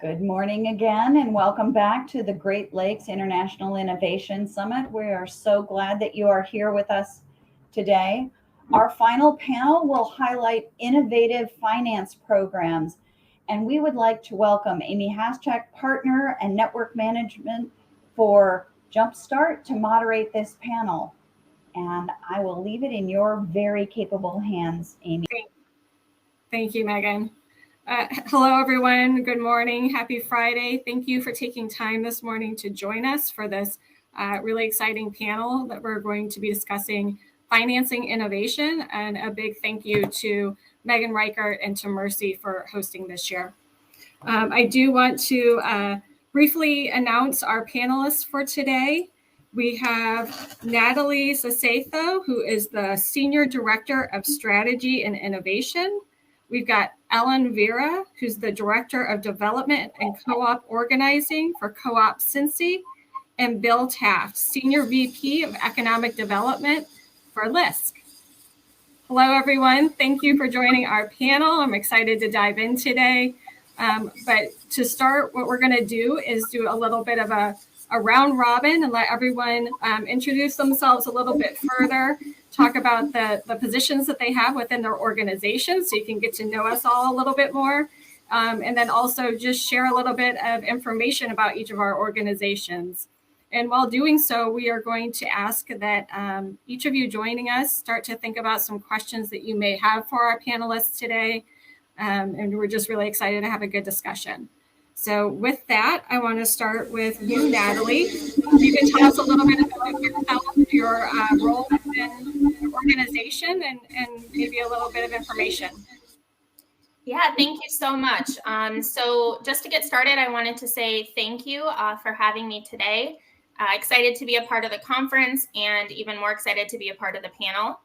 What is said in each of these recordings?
Good morning again, and welcome back to the Great Lakes International Innovation Summit. We are so glad that you are here with us today. Our final panel will highlight innovative finance programs, and we would like to welcome Amy Haschak, partner and network management for Jumpstart, to moderate this panel. And I will leave it in your very capable hands, Amy. Thank you, Megan. Hello, everyone. Good morning. Happy Friday. Thank you for taking time this morning to join us for this really exciting panel that we're going to be discussing financing innovation. And a big thank you to Megan Reichert and to Mercy for hosting this year. I do want to briefly announce our panelists for today. We have Natalie Saucedo, who is the Senior Director of Strategy and Innovation. We've got Vera, who's the Director of Development and Co-op Organizing for Co-op Cincy, and Bill Taft, Senior VP of Economic Development for LISC. Hello, everyone. Thank you for joining our panel. I'm excited to dive in today. But to start, what we're going to do is do a little bit of a round robin and let everyone introduce themselves a little bit further, talk about the positions that they have within their organization so you can get to know us all a little bit more, and then also just share a little bit of information about each of our organizations. And while doing so, we are going to ask that each of you joining us start to think about some questions that you may have for our panelists today, and we're just really excited to have a good discussion. So with that, I want to start with you, Natalie. You can tell us a little bit about yourself, your role within the organization, and maybe a little bit of information. Yeah, thank you so much. So just to get started, I wanted to say thank you for having me today. Excited to be a part of the conference and even more excited to be a part of the panel.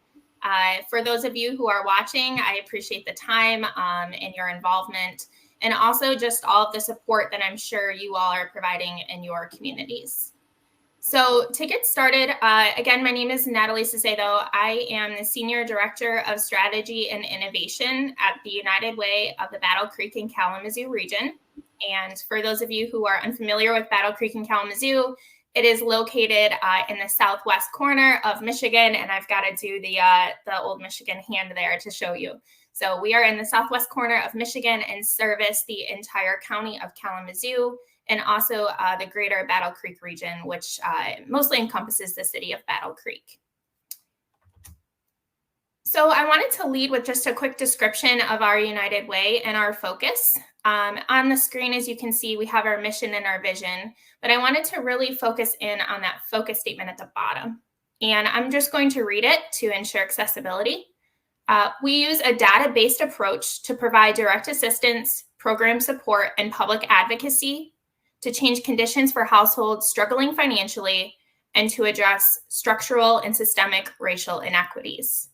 For those of you who are watching, I appreciate the time and your involvement, and also just all of the support that I'm sure you all are providing in your communities. So to get started, again, my name is Natalie Saucedo. I am the Senior Director of Strategy and Innovation at the United Way of the Battle Creek and Kalamazoo region. And for those of you who are unfamiliar with Battle Creek and Kalamazoo, it is located in the southwest corner of Michigan, and I've got to do the old Michigan hand there to show you. So we are in the southwest corner of Michigan and service the entire county of Kalamazoo and also the greater Battle Creek region, which mostly encompasses the city of Battle Creek. So I wanted to lead with just a quick description of our United Way and our focus. On the screen, as you can see, we have our mission and our vision, but I wanted to really focus in on that focus statement at the bottom. And I'm just going to read it to ensure accessibility. We use a data-based approach to provide direct assistance, program support, and public advocacy to change conditions for households struggling financially and to address structural and systemic racial inequities.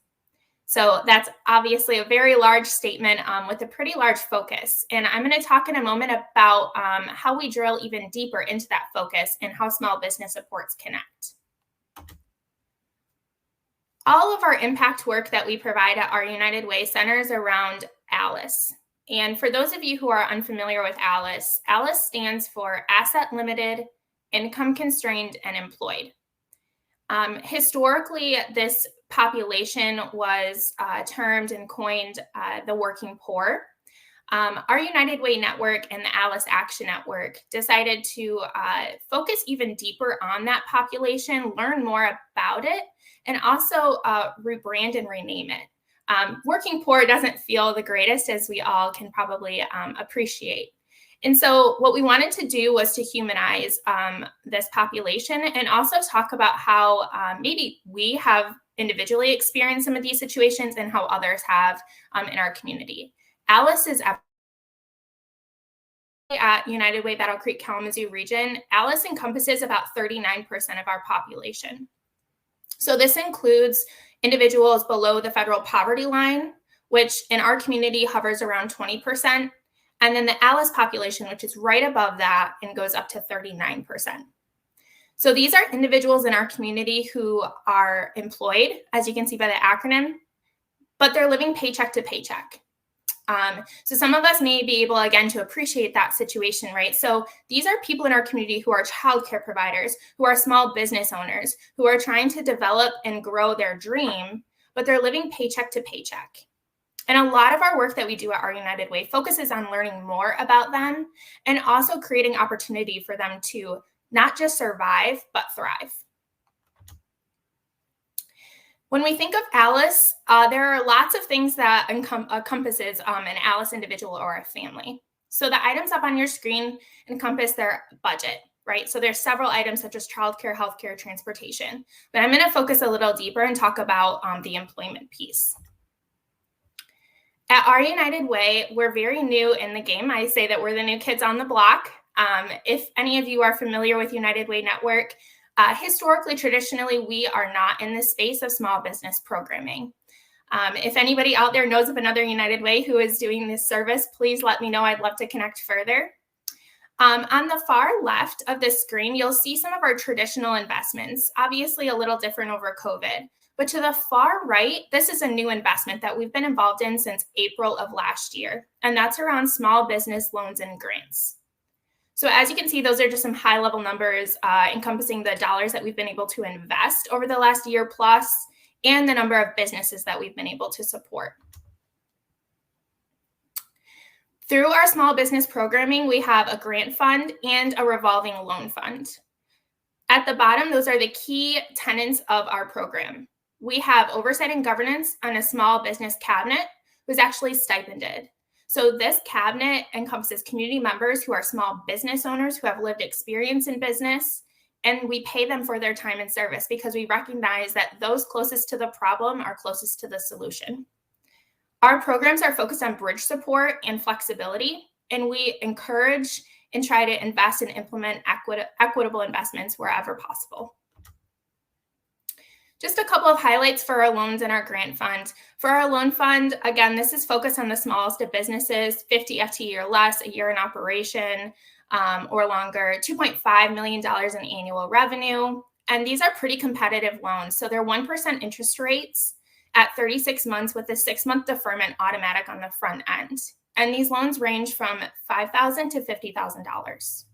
So that's obviously a very large statement with a pretty large focus. And I'm going to talk in a moment about how we drill even deeper into that focus and how small business supports connect. All of our impact work that we provide at our United Way centers around ALISC. And for those of you who are unfamiliar with ALISC, ALISC stands for Asset Limited, Income Constrained, and Employed. Historically, this population was termed and coined the working poor. Our United Way network and the ALISC Action Network decided to focus even deeper on that population, learn more about it, and also rebrand and rename it. Working poor doesn't feel the greatest, as we all can probably appreciate. And so what we wanted to do was to humanize this population and also talk about how maybe we have individually experienced some of these situations and how others have in our community. ALISC is at United Way Battle Creek Kalamazoo region. ALISC encompasses about 39% of our population. So this includes individuals below the federal poverty line, which in our community hovers around 20%, and then the ALISC population, which is right above that and goes up to 39%. So these are individuals in our community who are employed, as you can see by the acronym, but they're living paycheck to paycheck. So some of us may be able, again, to appreciate that situation, right? So these are people in our community who are childcare providers, who are small business owners, who are trying to develop and grow their dream, but they're living paycheck to paycheck. And a lot of our work that we do at Our United Way focuses on learning more about them and also creating opportunity for them to not just survive, but thrive. When we think of ALIS, there are lots of things that encompasses an ALIS individual or a family. So the items up on your screen encompass their budget, right? So there's several items such as childcare, healthcare, transportation. But I'm going to focus a little deeper and talk about the employment piece. At Our United Way, we're very new in the game. I say that we're the new kids on the block. If any of you are familiar with United Way Network, historically, traditionally, we are not in the space of small business programming. If anybody out there knows of another United Way who is doing this service, please let me know. I'd love to connect further. On the far left of the screen, you'll see some of our traditional investments, obviously a little different over COVID. But to the far right, this is a new investment that we've been involved in since April of last year, and that's around small business loans and grants. So as you can see, those are just some high-level numbers encompassing the dollars that we've been able to invest over the last year plus and the number of businesses that we've been able to support. Through our small business programming, we have a grant fund and a revolving loan fund. At the bottom, those are the key tenets of our program. We have oversight and governance on a small business cabinet who's actually stipended. So this cabinet encompasses community members who are small business owners who have lived experience in business, and we pay them for their time and service because we recognize that those closest to the problem are closest to the solution. Our programs are focused on bridge support and flexibility, and we encourage and try to invest and implement equitable investments wherever possible. Just a couple of highlights for our loans and our grant fund. For our loan fund, again, this is focused on the smallest of businesses, 50 FTE or less, a year in operation or longer, $2.5 million in annual revenue. And these are pretty competitive loans. So they're 1% interest rates at 36 months with a 6-month deferment automatic on the front end. And these loans range from $5,000 to $50,000.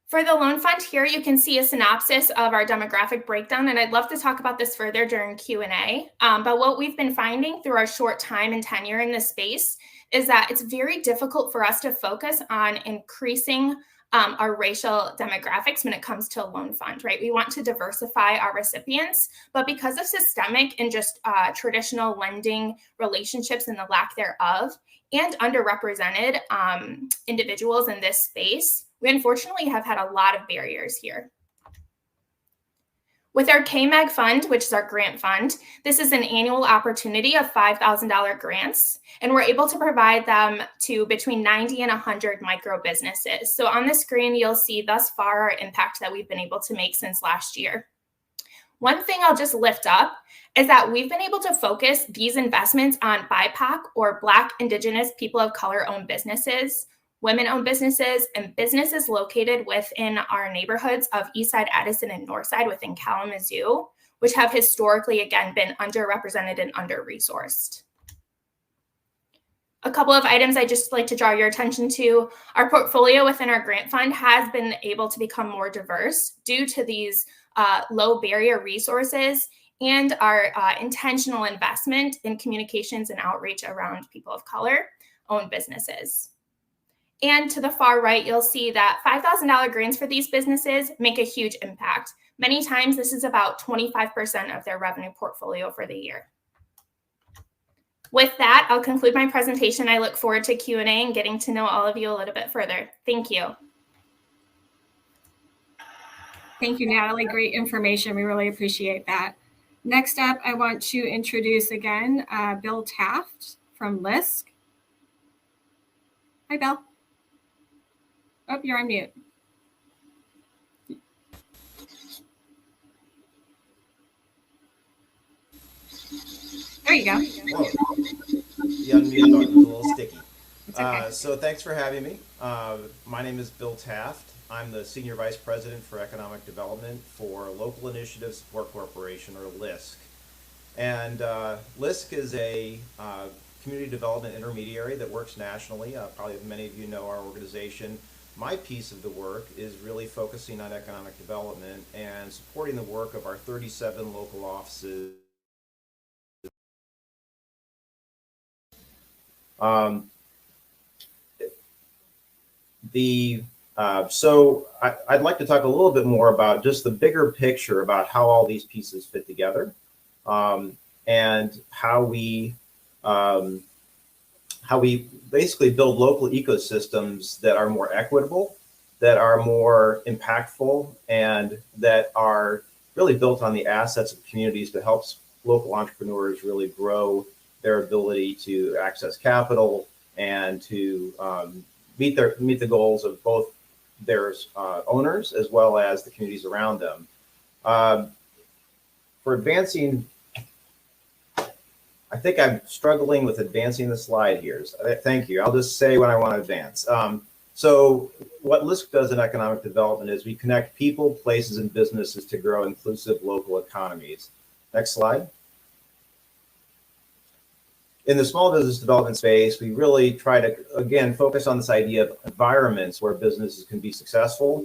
For the loan fund here, you can see a synopsis of our demographic breakdown, and I'd love to talk about this further during Q&A. But what we've been finding through our short time and tenure in this space is that it's very difficult for us to focus on increasing our racial demographics when it comes to a loan fund, right? We want to diversify our recipients, but because of systemic and just traditional lending relationships and the lack thereof, and underrepresented individuals in this space, we unfortunately have had a lot of barriers here. With our KMAG fund, which is our grant fund, this is an annual opportunity of $5,000 grants, and we're able to provide them to between 90 and 100 micro businesses. So on the screen, you'll see thus far our impact that we've been able to make since last year. One thing I'll just lift up is that we've been able to focus these investments on BIPOC or Black, Indigenous, people of color-owned businesses, women-owned businesses, and businesses located within our neighborhoods of Eastside, Addison, and Northside within Kalamazoo, which have historically, again, been underrepresented and under-resourced. A couple of items I'd just like to draw your attention to. Our portfolio within our grant fund has been able to become more diverse due to these low barrier resources and our intentional investment in communications and outreach around people of color-owned businesses. And to the far right, you'll see that $5,000 grants for these businesses make a huge impact. Many times, this is about 25% of their revenue portfolio for the year. With that, I'll conclude my presentation. I look forward to Q&A and getting to know all of you a little bit further. Thank you. Thank you, Natalie. Great information. We really appreciate that. Next up, I want to introduce again Bill Taft from LISC. Hi, Bill. Oh, you're on mute. There you go. Whoa. The unmute button is a little sticky. Okay. So thanks for having me. My name is Bill Taft. I'm the Senior Vice President for Economic Development for Local Initiative Support Corporation, or LISC. And LISC is a community development intermediary that works nationally. Probably many of you know our organization. My piece of the work is really focusing on economic development and supporting the work of our 37 local offices. So I'd like to talk a little bit more about just the bigger picture about how all these pieces fit together, and how we basically build local ecosystems that are more equitable, that are more impactful, and that are really built on the assets of communities to help local entrepreneurs really grow their ability to access capital and to meet the goals of both their owners as well as the communities around them. For advancing, I think I'm struggling with advancing the slide here. So thank you. I'll just say when I want to advance. So what LISC does in economic development is we connect people, places, and businesses to grow inclusive local economies. Next slide. In the small business development space, we really try to, again, focus on this idea of environments where businesses can be successful.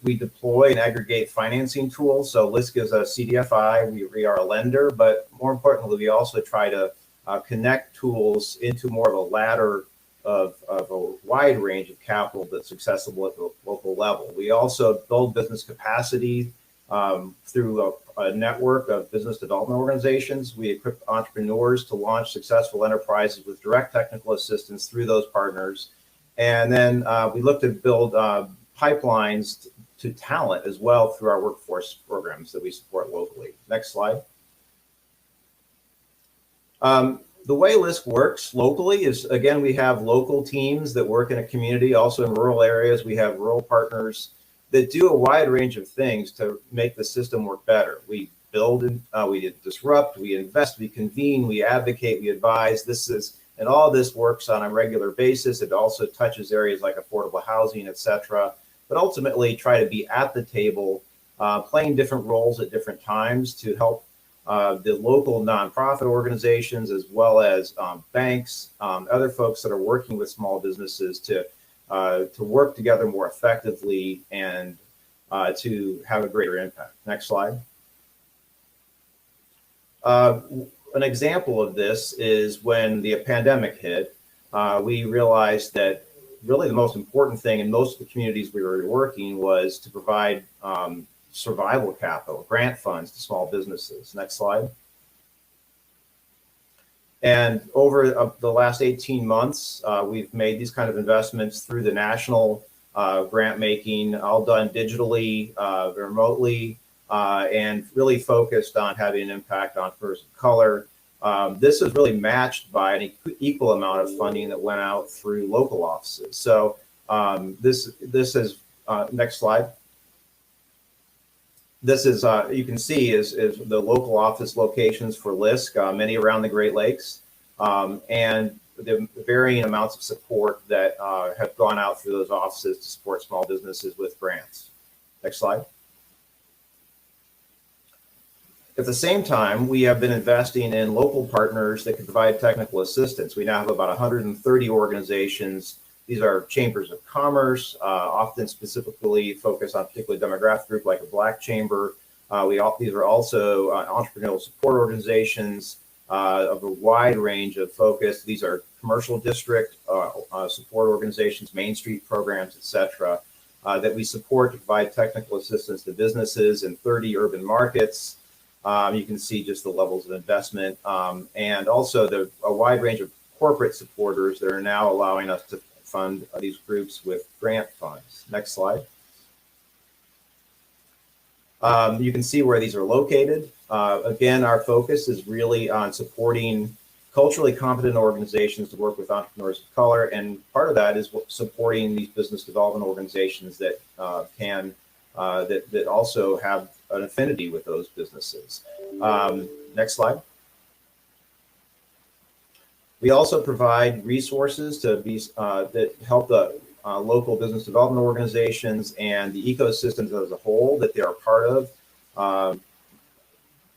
We deploy and aggregate financing tools. So LISC is a CDFI, we are a lender, but more importantly, we also try to connect tools into more of a ladder of a wide range of capital that's accessible at the local level. We also build business capacity through a network of business development organizations. We equip entrepreneurs to launch successful enterprises with direct technical assistance through those partners. And then we look to build pipelines to talent as well through our workforce programs that we support locally. Next slide. The way LISC works locally is, again, we have local teams that work in a community. Also in rural areas, we have rural partners that do a wide range of things to make the system work better. We build, we disrupt, we invest, we convene, we advocate, we advise. And all this works on a regular basis. It also touches areas like affordable housing, et cetera. But ultimately try to be at the table, playing different roles at different times to help the local nonprofit organizations, as well as banks, other folks that are working with small businesses to work together more effectively and to have a greater impact. Next slide. An example of this is when the pandemic hit, we realized that really the most important thing in most of the communities we were working was to provide survival capital, grant funds to small businesses. Next slide. And over the last 18 months, we've made these kind of investments through the national grant making, all done digitally, remotely, and really focused on having an impact on persons of color. This is really matched by an equal amount of funding that went out through local offices. So this is, next slide. This is, you can see, is the local office locations for LISC, many around the Great Lakes, and the varying amounts of support that have gone out through those offices to support small businesses with grants. Next slide. At the same time, we have been investing in local partners that can provide technical assistance. We now have about 130 organizations. These are chambers of commerce, often specifically focused on a particular demographic group like a Black chamber. These are also entrepreneurial support organizations of a wide range of focus. These are commercial district support organizations, Main Street programs, et cetera, that we support to provide technical assistance to businesses in 30 urban markets. You can see just the levels of investment, and also a wide range of corporate supporters that are now allowing us to fund these groups with grant funds. Next slide. You can see where these are located. Again, our focus is really on supporting culturally competent organizations to work with entrepreneurs of color, and part of that is supporting these business development organizations that that also have an affinity with those businesses. Next slide. We also provide resources to that help the local business development organizations and the ecosystems as a whole that they are part of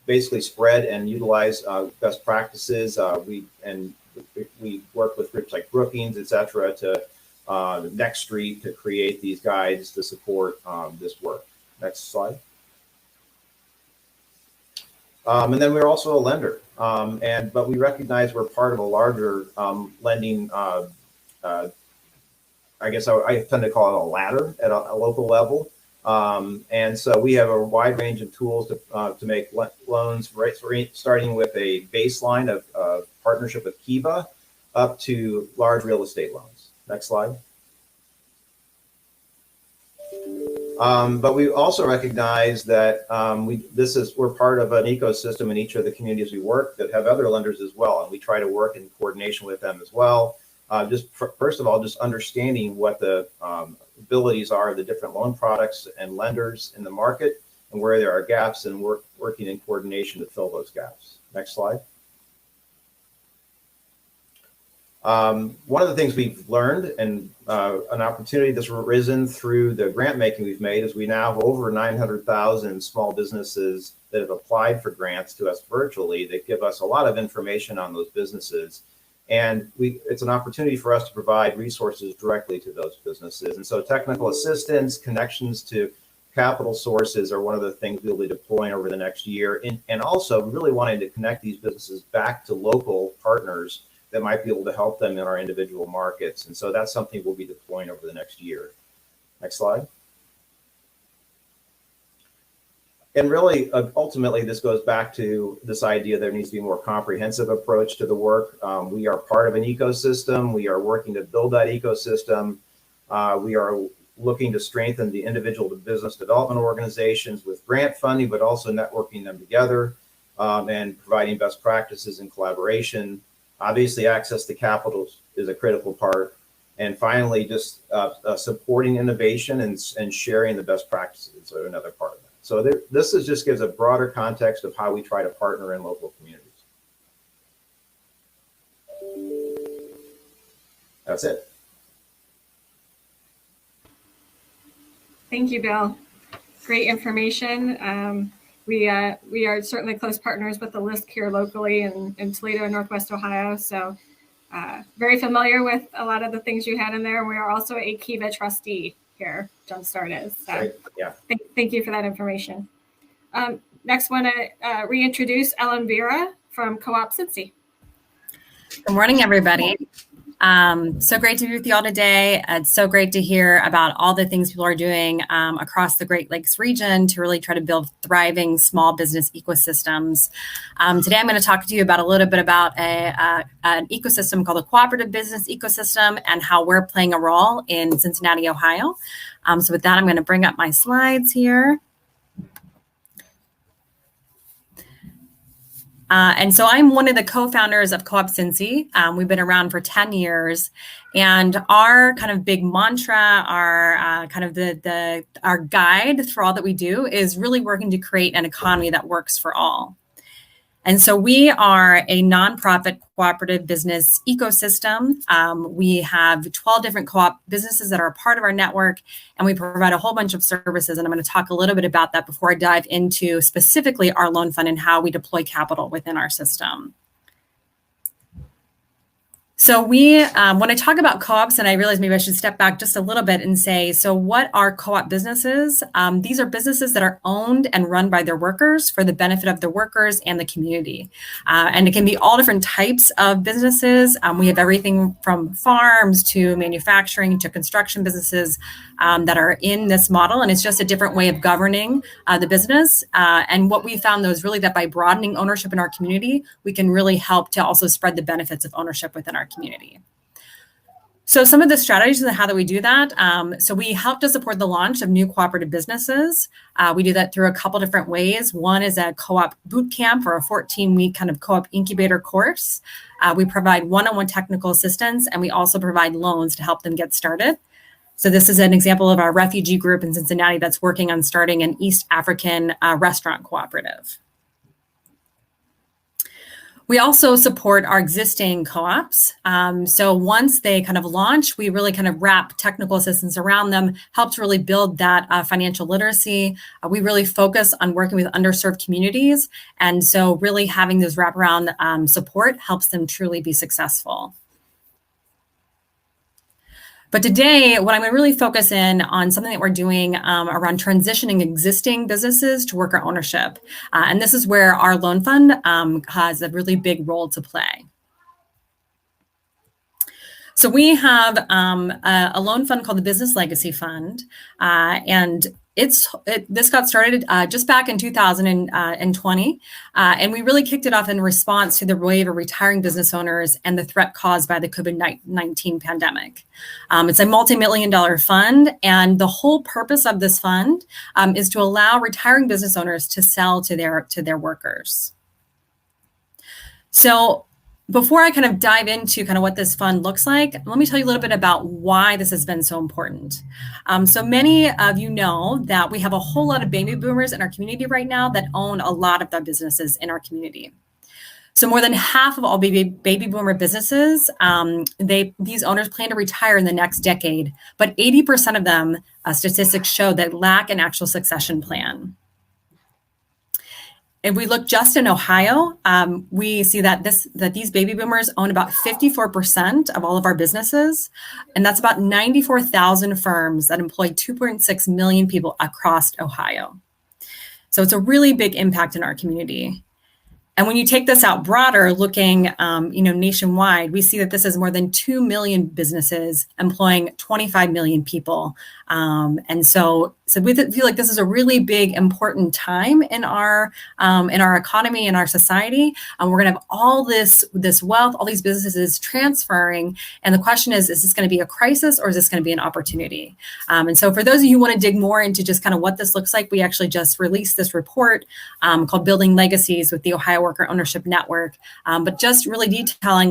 basically spread and utilize best practices. We work with groups like Brookings, et cetera, to Next Street to create these guides to support this work. Next slide. And then we're also a lender, but we recognize we're part of a larger lending. I guess I tend to call it a ladder at a local level. And so we have a wide range of tools to make loans, starting with a baseline of partnership with Kiva up to large real estate loans. Next slide. But we also recognize that we're part of an ecosystem in each of the communities we work that have other lenders as well, and we try to work in coordination with them as well. First of all, just understanding what the abilities are of the different loan products and lenders in the market and where there are gaps, and working in coordination to fill those gaps. Next slide. One of the things we've learned, and an opportunity that's arisen through the grant making we've made, is we now have over 900,000 small businesses that have applied for grants to us virtually that give us a lot of information on those businesses. And it's an opportunity for us to provide resources directly to those businesses. And so technical assistance, connections to capital sources are one of the things we'll be deploying over the next year. And also really wanting to connect these businesses back to local partners that might be able to help them in our individual markets. And so that's something we'll be deploying over the next year. Next slide. And really, ultimately, this goes back to this idea there needs to be a more comprehensive approach to the work. We are part of an ecosystem. We are working to build that ecosystem. We are looking to strengthen the individual to business development organizations with grant funding, but also networking them together and providing best practices and collaboration. Obviously, access to capital is a critical part. And finally, just supporting innovation and sharing the best practices are another part of that. So this just gives a broader context of how we try to partner in local communities. That's it. Thank you, Bill. Great information. We are certainly close partners with the LISC here locally in Toledo and Northwest Ohio. So very familiar with a lot of the things you had in there. We are also a Kiva trustee here, Jumpstart is. So right. Yeah. Thank you for that information. Next, want to reintroduce Ellen Vera from Co-op Cincy. Good morning, everybody. So great to be with you all today. It's so great to hear about all the things people are doing across the Great Lakes region to really try to build thriving small business ecosystems. Today, I'm going to talk to you about a little bit about an ecosystem called the cooperative business ecosystem and how we're playing a role in Cincinnati, Ohio. So with that, I'm going to bring up my slides here. And so I'm one of the co-founders of Co-op Cincy. We've been around for 10 years, and our kind of big mantra, our kind of our guide for all that we do is really working to create an economy that works for all. And so we are a nonprofit cooperative business ecosystem. We have 12 different co-op businesses that are a part of our network, and we provide a whole bunch of services. And I'm going to talk a little bit about that before I dive into specifically our loan fund and how we deploy capital within our system. So when I talk about co-ops, and I realize maybe I should step back just a little bit and say, so what are co-op businesses? These are businesses that are owned and run by their workers for the benefit of the workers and the community. And it can be all different types of businesses. We have everything from farms to manufacturing to construction businesses that are in this model. And it's just a different way of governing the business. And what we found, though, is really that by broadening ownership in our community, we can really help to also spread the benefits of ownership within our community. So some of the strategies and how that we do that. So we help to support the launch of new cooperative businesses. We do that through a couple different ways. One is a co-op boot camp or a 14-week kind of co-op incubator course. We provide one-on-one technical assistance, and we also provide loans to help them get started. So this is an example of our refugee group in Cincinnati that's working on starting an East African restaurant cooperative. We also support our existing co-ops. So once they kind of launch, we really kind of wrap technical assistance around them, help to really build that financial literacy. We really focus on working with underserved communities. And so really having those wraparound support helps them truly be successful. But today, what I'm going to really focus in on something that we're doing around transitioning existing businesses to worker ownership. And this is where our loan fund has a really big role to play. So we have a loan fund called the Business Legacy Fund, and this got started just back in 2020, and we really kicked it off in response to the wave of retiring business owners and the threat caused by the COVID-19 pandemic. It's a multi-million-dollar fund, and the whole purpose of this fund is to allow retiring business owners to sell to their workers. So before I kind of dive into kind of what this fund looks like, let me tell you a little bit about why this has been so important. So many of you know that we have a whole lot of baby boomers in our community right now that own a lot of the businesses in our community. So more than half of all baby boomer businesses, these owners plan to retire in the next decade, but 80% of them, statistics show, that lack an actual succession plan. If we look just in Ohio, we see that these baby boomers own about 54% of all of our businesses, and that's about 94,000 firms that employ 2.6 million people across Ohio. So it's a really big impact in our community. And when you take this out broader, looking nationwide, we see that this is more than 2 million businesses employing 25 million people. And so we feel like this is a really big, important time in our economy, in our society. We're going to have all this wealth, all these businesses transferring. And the question is this going to be a crisis or is this going to be an opportunity? And so for those of you who want to dig more into just kind of what this looks like, we actually just released this report called Building Legacies with the Ohio Worker Ownership Network. But just really detailing,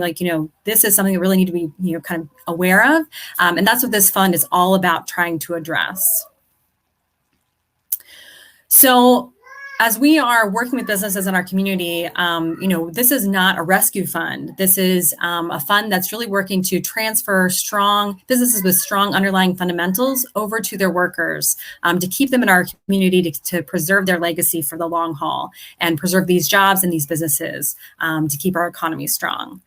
this is something that really need to be, kind of aware of. And that's what this fund is all about trying to address. So as we are working with businesses in our community, this is not a rescue fund. This is a fund that's really working to transfer strong businesses with strong underlying fundamentals over to their workers, to keep them in our community, to preserve their legacy for the long haul and preserve these jobs and these businesses, to keep our economy strong.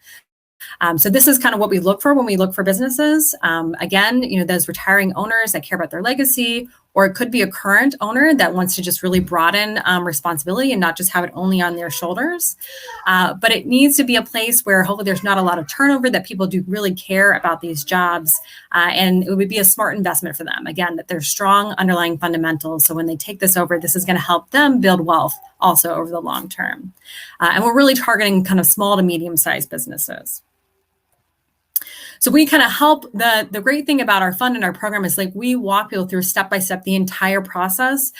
So this is kind of what we look for when we look for businesses. Again, those retiring owners that care about their legacy, or it could be a current owner that wants to just really broaden responsibility and not just have it only on their shoulders. But it needs to be a place where hopefully there's not a lot of turnover, that people do really care about these jobs. And it would be a smart investment for them. Again, that there's strong underlying fundamentals. So when they take this over, this is going to help them build wealth also over the long term. And we're really targeting kind of small to medium-sized businesses. So we kind of help. The great thing about our fund and our program is we walk people through step-by-step the entire process.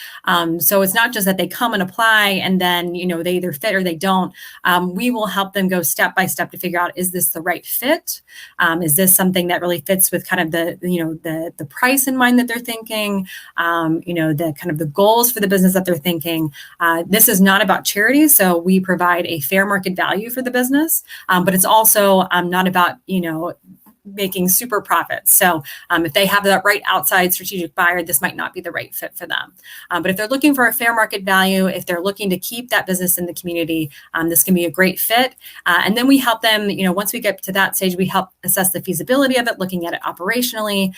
So it's not just that they come and apply and then, they either fit or they don't. We will help them go step-by-step to figure out, is this the right fit? Is this something that really fits with kind of the price in mind that they're thinking? The kind of the goals for the business that they're thinking. This is not about charity. So we provide a fair market value for the business, but it's also not about, making super profits. So if they have that right outside strategic buyer, this might not be the right fit for them. But if they're looking for a fair market value, if they're looking to keep that business in the community, this can be a great fit. And then we help them, once we get to that stage, we help assess the feasibility of it, looking at it operationally,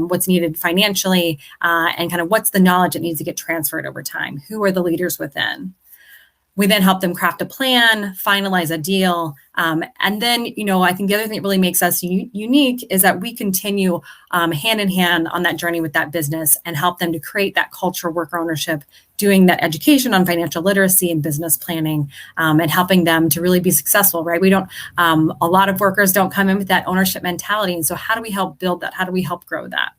what's needed financially, and kind of what's the knowledge that needs to get transferred over time. Who are the leaders within? We then help them craft a plan, finalize a deal. And then, I think the other thing that really makes us unique is that we continue hand in hand on that journey with that business and help them to create that culture of worker ownership, doing that education on financial literacy and business planning, and helping them to really be successful, right? We don't, a lot of workers don't come in with that ownership mentality. And so how do we help build that? How do we help grow that?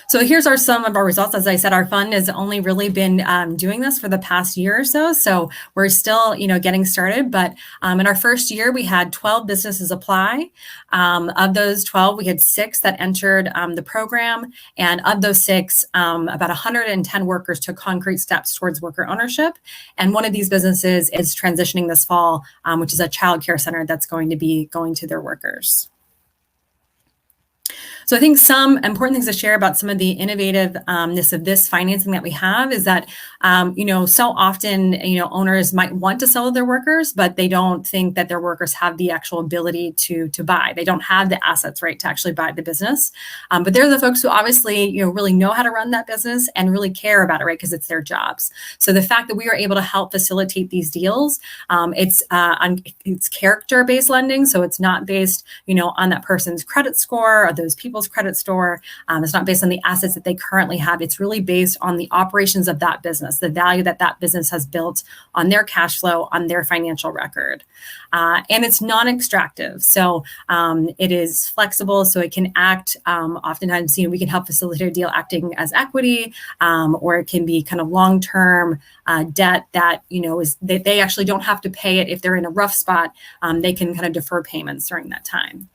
So here's some of our results. As I said, our fund has only really been doing this for the past year or so. So we're still, getting started. But in our first year, we had 12 businesses apply. Of those 12, we had 6 that entered the program. And of those 6, about 110 workers took concrete steps towards worker ownership. And one of these businesses is transitioning this fall, which is a child care center that's going to be going to their workers. So I think some important things to share about some of the innovativeness of this financing that we have is that, so often, owners might want to sell to their workers, but they don't think that their workers have the actual ability to buy. They don't have the assets, right, to actually buy the business. But they're the folks who obviously, really know how to run that business and really care about it, right, because it's their jobs. So the fact that we are able to help facilitate these deals, it's character-based lending. So it's not based, on that person's credit score or those people's credit score. It's not based on the assets that they currently have. It's really based on the operations of that business, the value that that business has built on their cash flow, on their financial record. And it's non-extractive. So it is flexible. So it can act, oftentimes, we can help facilitate a deal acting as equity, or it can be kind of long-term debt that, they actually don't have to pay it if they're in a rough spot. They can kind of defer payments during that time.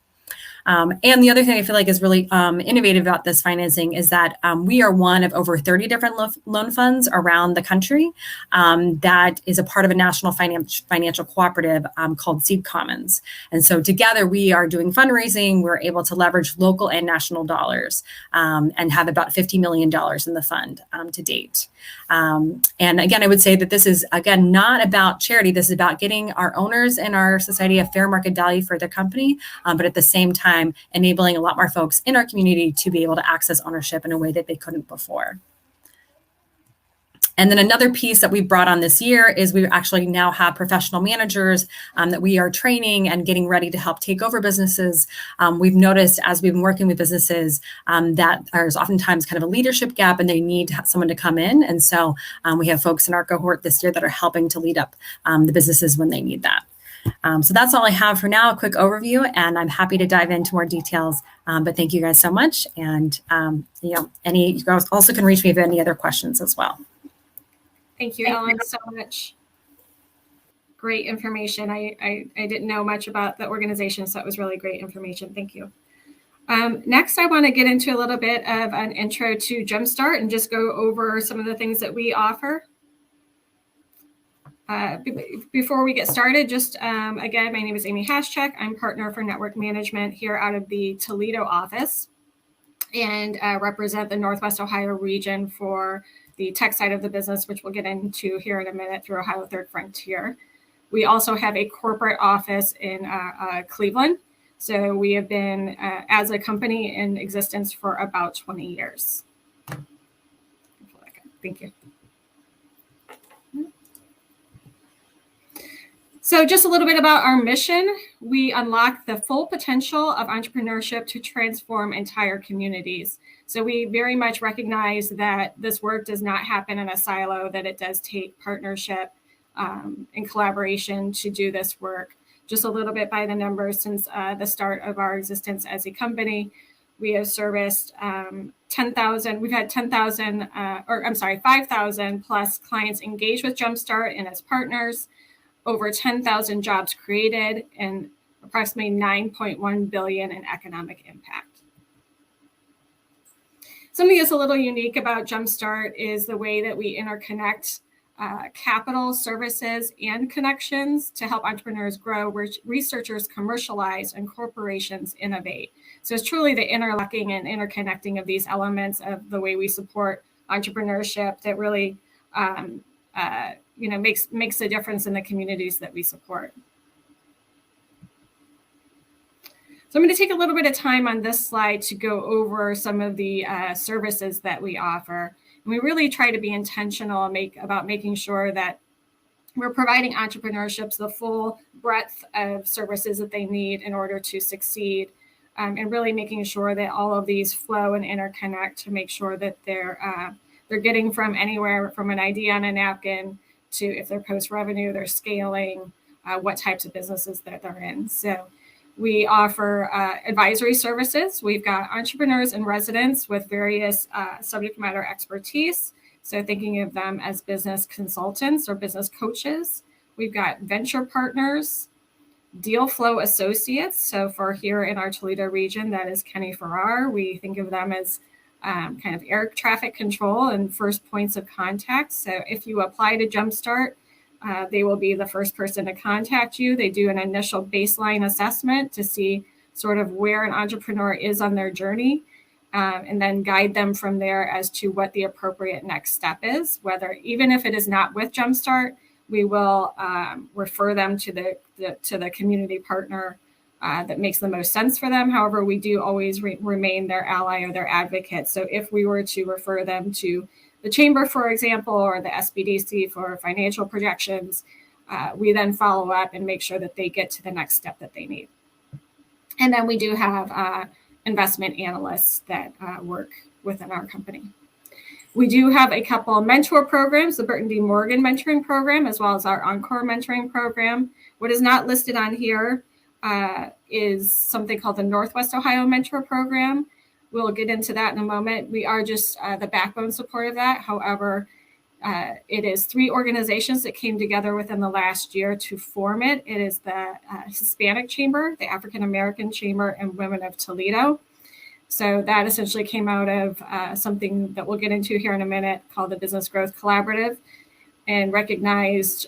And the other thing I feel like is really innovative about this financing is that we are one of over 30 different loan funds around the country that is a part of a national financial cooperative called Seed Commons. And so together we are doing fundraising. We're able to leverage local and national dollars and have about $50 million in the fund to date. And again, I would say that this is, again, not about charity. This is about getting our owners in our society a fair market value for their company, but at the same time, enabling a lot more folks in our community to be able to access ownership in a way that they couldn't before. And then another piece that we brought on this year is we actually now have professional managers that we are training and getting ready to help take over businesses. We've noticed as we've been working with businesses that there's oftentimes kind of a leadership gap and they need someone to come in. And so we have folks in our cohort this year that are helping to lead up the businesses when they need that. So that's all I have for now, a quick overview, and I'm happy to dive into more details. But thank you guys so much. And, you guys also can reach me if you have any other questions as well. Thank you, Ellen, so much. Great information. I didn't know much about the organization, so that was really great information. Thank you. Next, I want to get into a little bit of an intro to Jumpstart and just go over some of the things that we offer. Before we get started, just again, my name is Amy Haschak. I'm partner for network management here out of the Toledo office and represent the Northwest Ohio region for the tech side of the business, which we'll get into here in a minute through Ohio Third Frontier. We also have a corporate office in Cleveland. So we have been, as a company, in existence for about 20 years. Thank you. So just a little bit about our mission. We unlock the full potential of entrepreneurship to transform entire communities. So we very much recognize that this work does not happen in a silo, that it does take partnership and collaboration to do this work. Just a little bit by the numbers, since the start of our existence as a company, we have serviced 10,000, we've had 5,000 plus clients engaged with Jumpstart and as partners, over 10,000 jobs created, and approximately 9.1 billion in economic impact. Something that's a little unique about Jumpstart is the way that we interconnect capital, services, and connections to help entrepreneurs grow, researchers commercialize, and corporations innovate. So it's truly the interlocking and interconnecting of these elements of the way we support entrepreneurship that really makes a difference in the communities that we support. So I'm going to take a little bit of time on this slide to go over some of the services that we offer. And we really try to be intentional about making sure that we're providing entrepreneurships the full breadth of services that they need in order to succeed, and really making sure that all of these flow and interconnect to make sure that they're getting from anywhere from an idea on a napkin to, if they're post-revenue, they're scaling, what types of businesses that they're in. So We offer advisory services. We've got entrepreneurs in residence with various subject matter expertise. So thinking of them as business consultants or business coaches. We've got venture partners, deal flow associates. So for here in our Toledo region, that is Kenny Farrar. We think of them as kind of air traffic control and first points of contact. So if you apply to Jumpstart, they will be the first person to contact you. They do an initial baseline assessment to see sort of where an entrepreneur is on their journey, and then guide them from there as to what the appropriate next step is. Whether, even if it is not with Jumpstart, we will refer them to the community partner that makes the most sense for them. However, we do always remain their ally or their advocate. So if we were to refer them to the chamber, for example, or the SBDC for financial projections, we then follow up and make sure that they get to the next step that they need. And then we do have investment analysts that work within our company. We do have a couple of mentor programs, the Burton D. Morgan mentoring program, as well as our Encore mentoring program. What is not listed on here is something called the Northwest Ohio Mentor Program. We'll get into that in a moment. We are just the backbone support of that. However, it is 3 organizations that came together within the last year to form it. It is the Hispanic Chamber, the African American Chamber, and Women of Toledo. So that essentially came out of something that we'll get into here in a minute called the Business Growth Collaborative, and recognized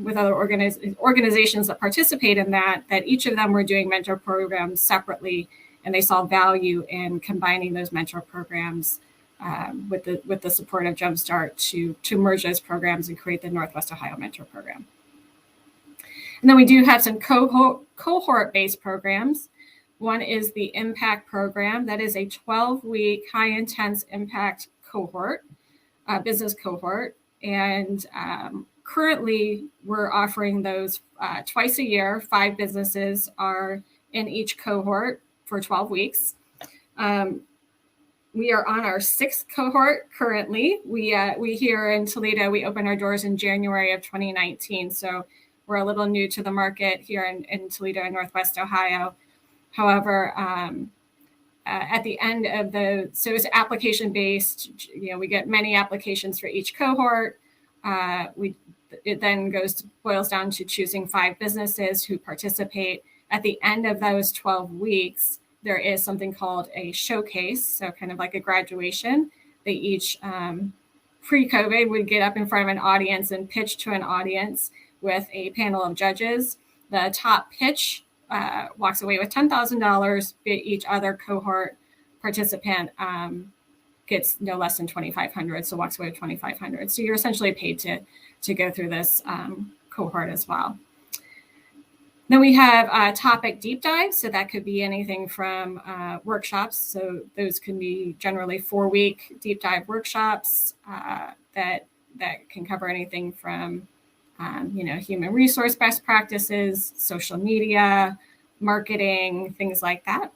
with other organizations that participate in that each of them were doing mentor programs separately, and they saw value in combining those mentor programs with the support of Jumpstart to merge those programs and create the Northwest Ohio Mentor Program. And then we do have some cohort-based programs. One is the Impact Program. That is a 12-week high-intense impact cohort, business cohort. And currently, we're offering those twice a year. 5 businesses are in each cohort for 12 weeks. We are on our 6th cohort currently. We here in Toledo, we opened our doors in January of 2019. So we're a little new to the market here in Toledo and Northwest Ohio. However, at the end of so it's application based, we get many applications for each cohort. It then boils down to choosing 5 businesses who participate. At the end of those 12 weeks, there is something called a showcase, so kind of like a graduation. They each, pre-COVID, would get up in front of an audience and pitch to an audience with a panel of judges. The top pitch walks away with $10,000, but each other cohort participant gets no less than $2,500, so walks away with $2,500. So you're essentially paid to go through this cohort as well. Then we have topic deep dives. So that could be anything from workshops. So those can be generally 4-week deep dive workshops that can cover anything from human resource best practices, social media, marketing, things like that.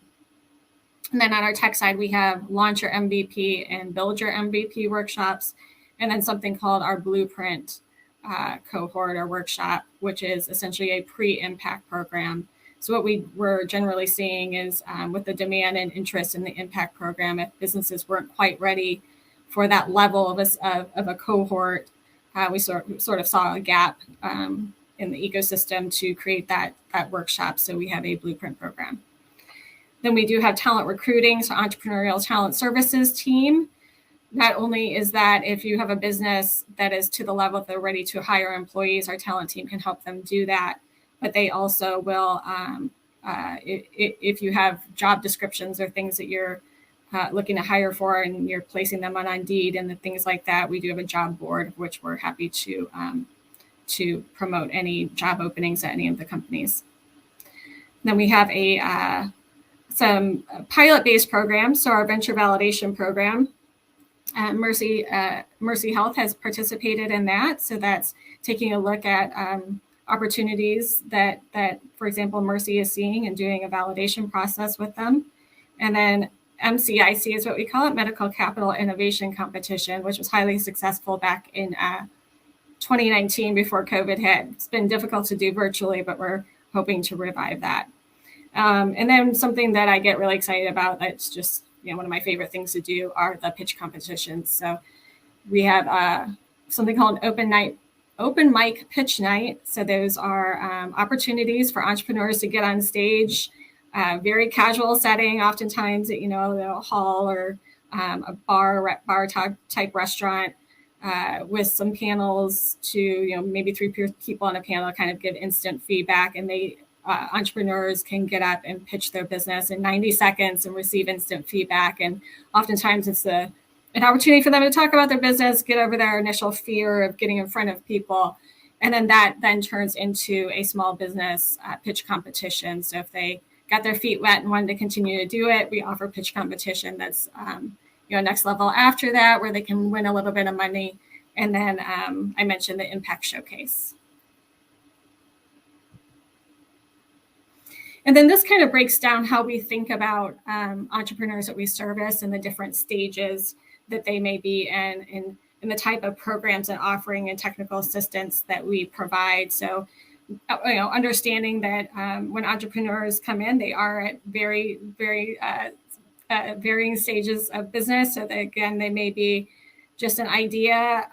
And then on our tech side, we have Launch Your MVP and Build Your MVP workshops, and then something called our Blueprint cohort or workshop, which is essentially a pre-impact program. So what we were generally seeing is with the demand and interest in the impact program, if businesses weren't quite ready for that level of a cohort, we sort of saw a gap in the ecosystem to create that workshop. So we have a Blueprint program. Then we do have talent recruiting, so entrepreneurial talent services team. Not only is that if you have a business that is to the level that they're ready to hire employees, our talent team can help them do that. But they also will, if you have job descriptions or things that you're looking to hire for and you're placing them on Indeed and the things like that, we do have a job board, which we're happy to promote any job openings at any of the companies. Then we have some pilot-based programs. So our venture validation program, Mercy Health has participated in that. So that's taking a look at opportunities that, for example, Mercy is seeing and doing a validation process with them. And then MCIC is what we call it, Medical Capital Innovation Competition, which was highly successful back in 2019 before COVID hit. It's been difficult to do virtually, but we're hoping to revive that. And then something that I get really excited about, that's just, one of my favorite things to do, are the pitch competitions. So we have something called open mic pitch night. So those are opportunities for entrepreneurs to get on stage, very casual setting, oftentimes at, a hall or a bar type restaurant, with some panels to, maybe 3 people on a panel kind of give instant feedback, and entrepreneurs can get up and pitch their business in 90 seconds and receive instant feedback. And oftentimes it's an opportunity for them to talk about their business, get over their initial fear of getting in front of people. And then that then turns into a small business pitch competition. So if they got their feet wet and wanted to continue to do it, we offer pitch competition that's, next level after that, where they can win a little bit of money. And then I mentioned the impact showcase. And then this kind of breaks down how we think about entrepreneurs that we service and the different stages that they may be in, and the type of programs and offering and technical assistance that we provide. So, understanding that when entrepreneurs come in, they are at very, very varying stages of business. So that, again, they may be just an idea,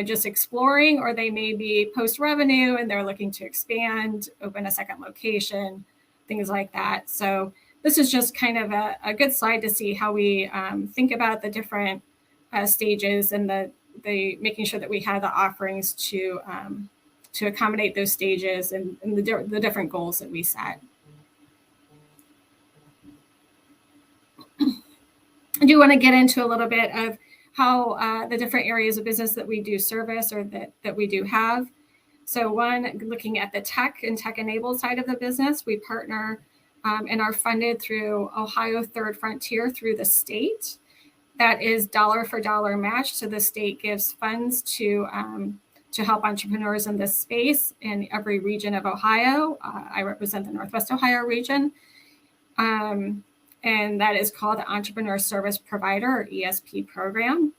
just exploring, or they may be post-revenue and they're looking to expand, open a second location, things like that. So this is just kind of a good slide to see how we think about the different stages and the making sure that we have the offerings to accommodate those stages and the different goals that we set. I do want to get into a little bit of how the different areas of business that we do service or that we do have. So one, looking at the tech and tech-enabled side of the business, we partner and are funded through Ohio Third Frontier through the state. That is dollar for dollar match. So the state gives funds to help entrepreneurs in this space in every region of Ohio. I represent the Northwest Ohio region. And that is called the Entrepreneur Service Provider, or ESP program.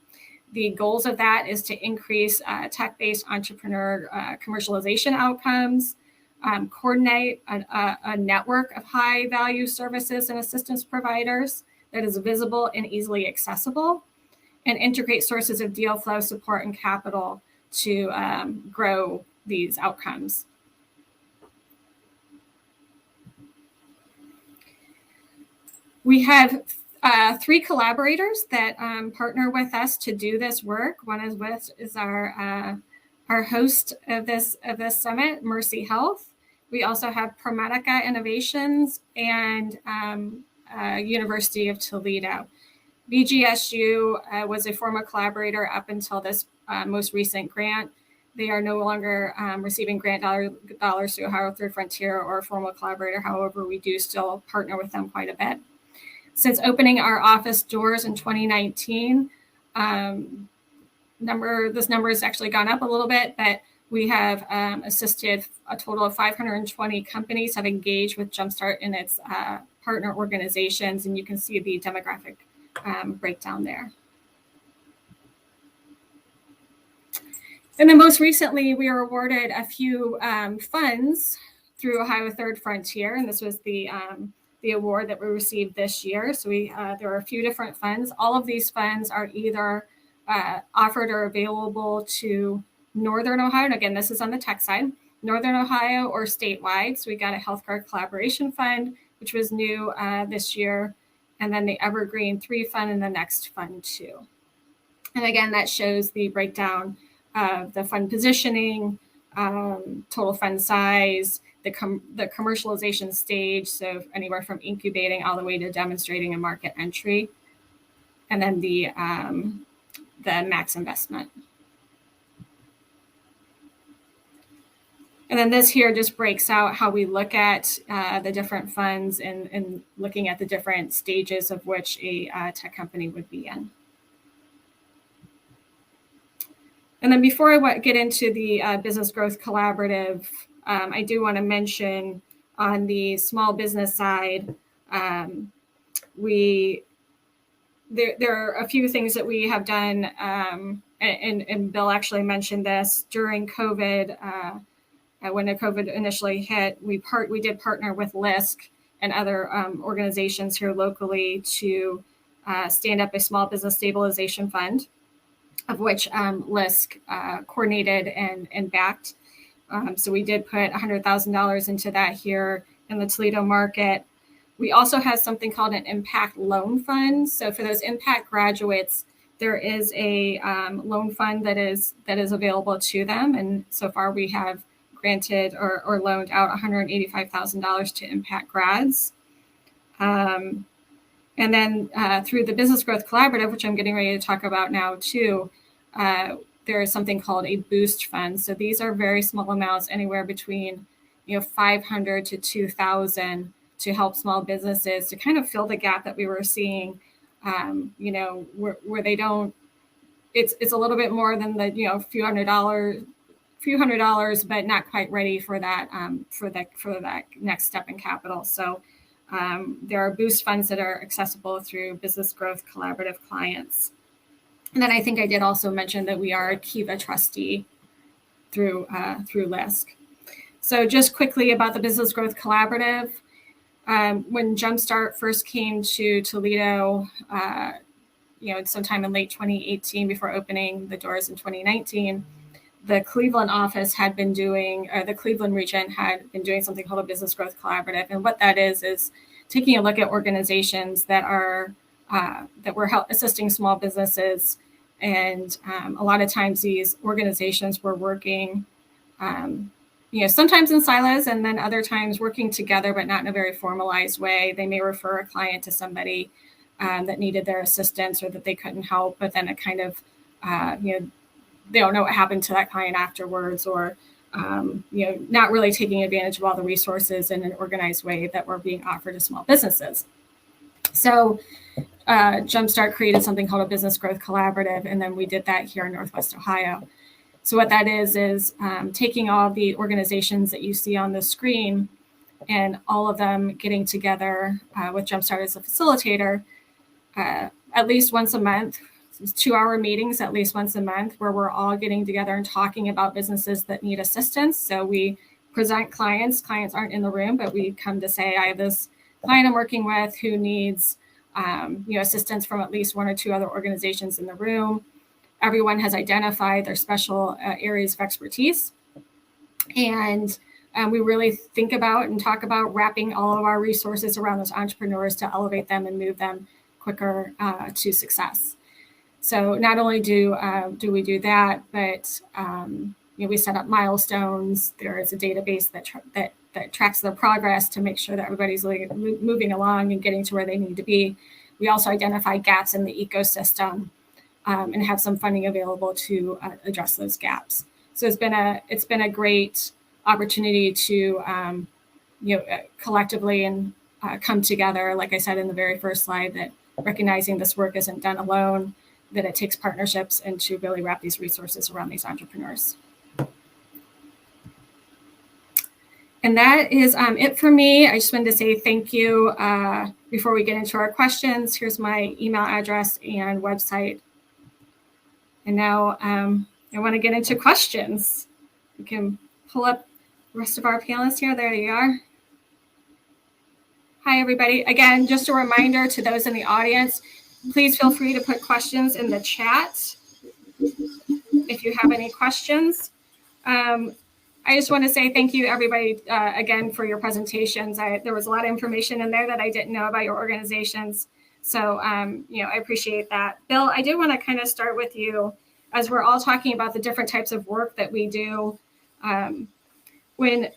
The goals of that is to increase tech-based entrepreneur commercialization outcomes, coordinate a network of high-value services and assistance providers that is visible and easily accessible, and integrate sources of deal flow, support, and capital to grow these outcomes. We have 3 collaborators that partner with us to do this work. One is our host of this summit, Mercy Health. We also have ProMedica Innovations and University of Toledo. VGSU was a former collaborator up until this most recent grant. They are no longer receiving grant dollars through Ohio Third Frontier or a formal collaborator. However, we do still partner with them quite a bit. Since opening our office doors in 2019, this number has actually gone up a little bit, but we have assisted a total of 520 companies have engaged with Jumpstart in its partner organizations, and you can see the demographic breakdown there. And then most recently, we were awarded a few funds through Ohio Third Frontier, and this was the award that we received this year. So there are a few different funds. All of these funds are either offered or available to Northern Ohio. And again, this is on the tech side, Northern Ohio or statewide. So we got a healthcare collaboration fund, which was new this year, and then the Evergreen 3 fund and the Next Fund 2. And again, that shows the breakdown of the fund positioning, total fund size, the commercialization stage, so anywhere from incubating all the way to demonstrating a market entry, and then the max investment. And then this here just breaks out how we look at the different funds and looking at the different stages of which a tech company would be in. And then before I get into the Business Growth Collaborative, I do want to mention on the small business side, there are a few things that we have done, and Bill actually mentioned this during COVID. When the COVID initially hit, we did partner with LISC and other organizations here locally to stand up a small business stabilization fund, of which LISC coordinated and backed. So we did put $100,000 into that here in the Toledo market. We also have something called an impact loan fund. So for those impact graduates, there is a loan fund that is available to them. And so far we have granted or loaned out $185,000 to impact grads. And then through the Business Growth Collaborative, which I'm getting ready to talk about now too, there is something called a boost fund. So these are very small amounts, anywhere between $500 to $2,000 to help small businesses to kind of fill the gap that we were seeing, where they don't. It's a little bit more than the few hundred dollars, but not quite ready for that for that next step in capital. So there are boost funds that are accessible through Business Growth Collaborative clients. And then I think I did also mention that we are a Kiva trustee through LISC. So just quickly about the Business Growth Collaborative. When Jumpstart first came to Toledo, sometime in late 2018 before opening the doors in 2019, the Cleveland office had been doing, or the Cleveland region had been doing something called a Business Growth Collaborative. And what that is taking a look at organizations that were assisting small businesses. And a lot of times these organizations were working, sometimes in silos, and then other times working together, but not in a very formalized way. They may refer a client to somebody that needed their assistance or that they couldn't help, but then it kind of, they don't know what happened to that client afterwards, or, not really taking advantage of all the resources in an organized way that were being offered to small businesses. So Jumpstart created something called a Business Growth Collaborative, and then we did that here in Northwest Ohio. So what that is taking all the organizations that you see on the screen and all of them getting together with Jumpstart as a facilitator at least once a month. 2-hour meetings at least once a month, where we're all getting together and talking about businesses that need assistance. So we present clients. Clients aren't in the room, but we come to say, I have this client I'm working with who needs assistance from at least 1 or 2 other organizations in the room. Everyone has identified their special areas of expertise. And we really think about and talk about wrapping all of our resources around those entrepreneurs to elevate them and move them quicker to success. So not only do we do that, but we set up milestones. There is a database that tracks their progress to make sure that everybody's moving along and getting to where they need to be. We also identify gaps in the ecosystem and have some funding available to address those gaps. So it's been a great opportunity to collectively and come together. Like I said in the very first slide, that recognizing this work isn't done alone, that it takes partnerships, and to really wrap these resources around these entrepreneurs. And that is it for me. I just wanted to say thank you. Before we get into our questions, here's my email address and website. And now I want to get into questions. We can pull up the rest of our panelists here. There you are. Hi, everybody. Again, just a reminder to those in the audience, please feel free to put questions in the chat if you have any questions. I just want to say thank you, everybody, again, for your presentations. There was a lot of information in there that I didn't know about your organizations. So, I appreciate that. Bill, I did want to kind of start with you, as we're all talking about the different types of work that we do. When,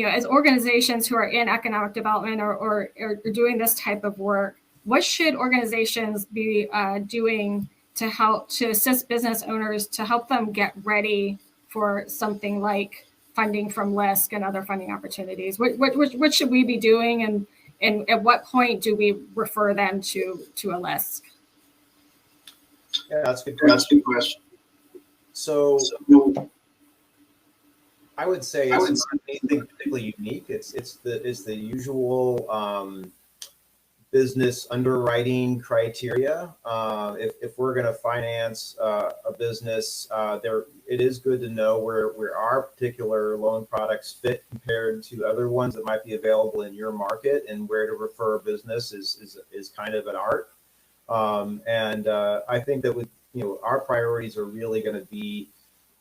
as organizations who are in economic development or doing this type of work, what should organizations be doing to assist business owners to help them get ready for something like funding from LISC and other funding opportunities? What should we be doing, and at what point do we refer them to a LISC? Yeah, that's a good question. So I would say it's not anything particularly unique. It's the usual business underwriting criteria. If we're going to finance a business, it is good to know where our particular loan products fit compared to other ones that might be available in your market, and where to refer a business is kind of an art. I think that our priorities are really going to be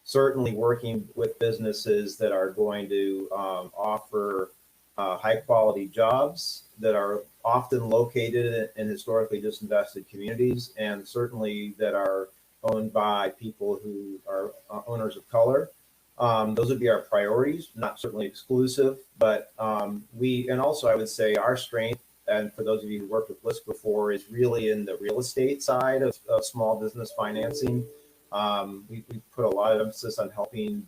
certainly working with businesses that are going to offer high quality jobs that are often located in historically disinvested communities, and certainly that are owned by people who are owners of color. Those would be our priorities, not certainly exclusive, but and also I would say our strength, and for those of you who worked with LISC before, is really in the real estate side of small business financing. We put a lot of emphasis on helping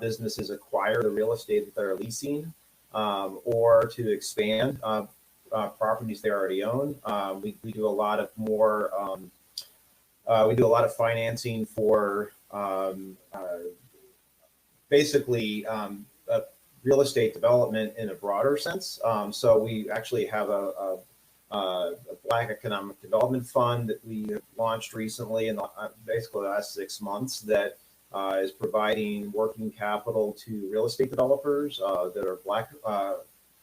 businesses acquire the real estate that they're leasing, or to expand properties they already own. We do a lot of financing for basically real estate development in a broader sense. So we actually have a Black Economic Development Fund that we have launched recently in basically the last 6 months that is providing working capital to real estate developers that are Black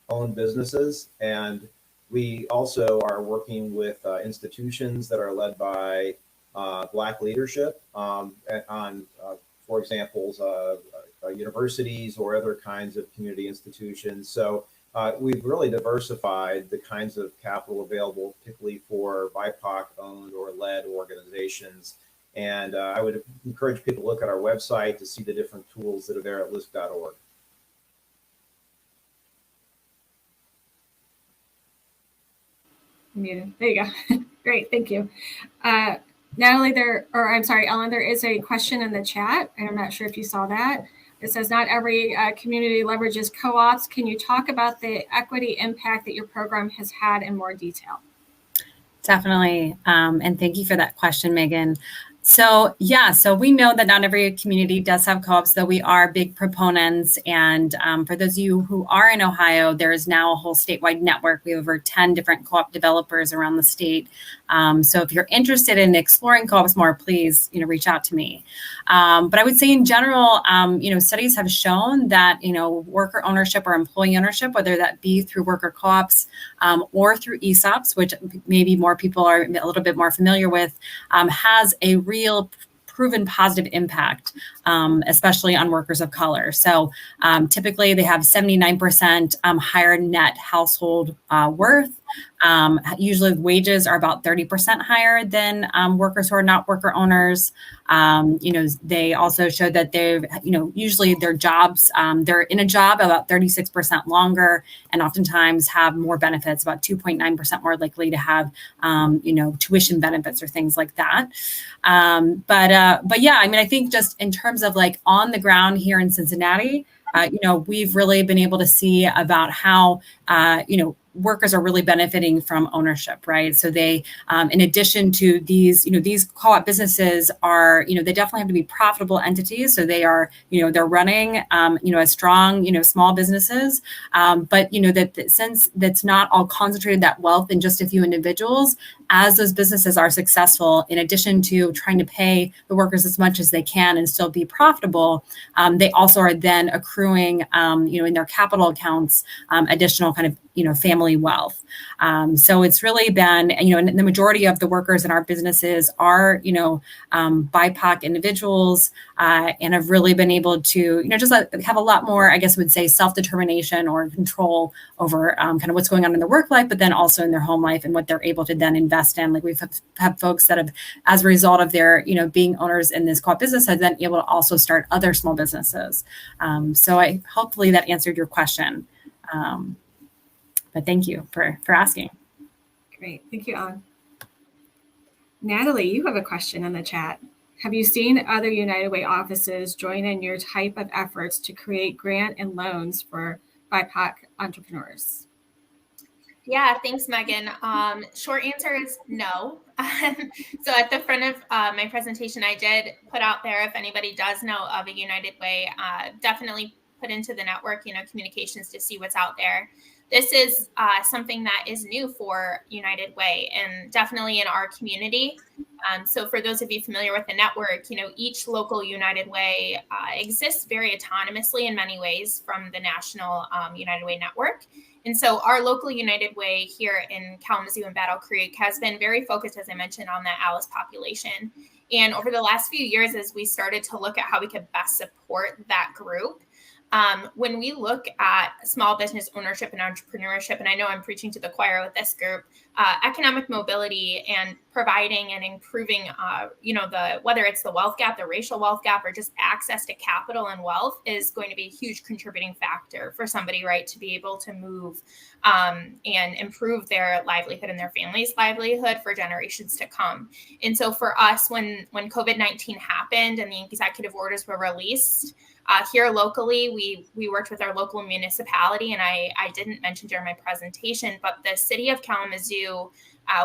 owned businesses. And we also are working with institutions that are led by Black leadership on, for example, universities or other kinds of community institutions. So we've really diversified the kinds of capital available, particularly for BIPOC owned or led organizations. And I would encourage people to look at our website to see the different tools that are there at LISC.org. There you go. Great, thank you. Natalie, Ellen, there is a question in the chat, and I'm not sure if you saw that. It says, not every community leverages co-ops. Can you talk about the equity impact that your program has had in more detail? Definitely. And thank you for that question, Megan. So we know that not every community does have co-ops, though we are big proponents. And for those of you who are in Ohio, there is now a whole statewide network. We have over 10 different co-op developers around the state. So if you're interested in exploring co-ops more, please, reach out to me. But I would say in general, studies have shown that, worker ownership or employee ownership, whether that be through worker co-ops or through ESOPs, which maybe more people are a little bit more familiar with, has a real proven positive impact, especially on workers of color. So typically they have 79% higher net household worth. Usually wages are about 30% higher than workers who are not worker owners. They also showed that they've, usually their jobs, they're in a job about 36% longer, and oftentimes have more benefits, about 2.9% more likely to have, tuition benefits or things like that. But yeah, I think just in terms of like on the ground here in Cincinnati, we've really been able to see about how, workers are really benefiting from ownership, right? So they, in addition to these, these co-op businesses are, they definitely have to be profitable entities. So they are, they're running, as strong, small businesses. But, that since that's not all concentrated, that wealth in just a few individuals, as those businesses are successful, in addition to trying to pay the workers as much as they can and still be profitable, they also are then accruing, in their capital accounts, additional kind of, family wealth. So it's really been, and the majority of the workers in our businesses are, BIPOC individuals, and have really been able to, just have a lot more, I guess I would say, self-determination or control over kind of what's going on in their work life, but then also in their home life and what they're able to then invest in. Like we've had folks that have, as a result of their, being owners in this co-op business, have then able to also start other small businesses. So hopefully that answered your question. But thank you for asking. Great. Thank you, Ellen. Natalie, you have a question in the chat. Have you seen other United Way offices join in your type of efforts to create grant and loans for BIPOC entrepreneurs? Yeah, thanks, Megan. Short answer is no. So at the front of my presentation, I did put out there, if anybody does know of a United Way, definitely put into the network, communications to see what's out there. This is something that is new for United Way and definitely in our community. So for those of you familiar with the network, each local United Way exists very autonomously in many ways from the national United Way network. And so our local United Way here in Kalamazoo and Battle Creek has been very focused, as I mentioned, on the ALIS population. And over the last few years, as we started to look at how we could best support that group, when we look at small business ownership and entrepreneurship, and I know I'm preaching to the choir with this group, economic mobility and providing and improving, whether it's the wealth gap, the racial wealth gap, or just access to capital and wealth is going to be a huge contributing factor for somebody, right, to be able to move and improve their livelihood and their family's livelihood for generations to come. And so for us, when COVID-19 happened and the executive orders were released, here locally, we worked with our local municipality, and I didn't mention during my presentation, but the city of Kalamazoo,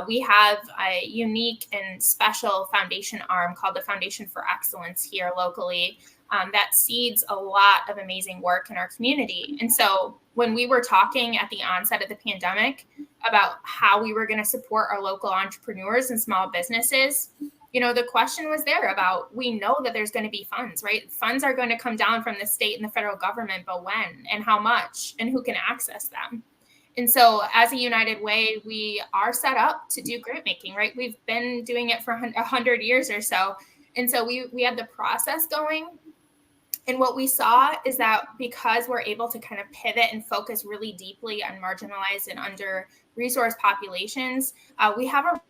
we have a unique and special foundation arm called the Foundation for Excellence here locally that seeds a lot of amazing work in our community. And so when we were talking at the onset of the pandemic about how we were going to support our local entrepreneurs and small businesses, the question was there about, we know that there's going to be funds, right? Funds are going to come down from the state and the federal government, but when and how much and who can access them? And so as a United Way, we are set up to do grant making, right? We've been doing it for 100 years or so. And so we had the process going. And what we saw is that because we're able to kind of pivot and focus really deeply on marginalized and under-resourced populations, we have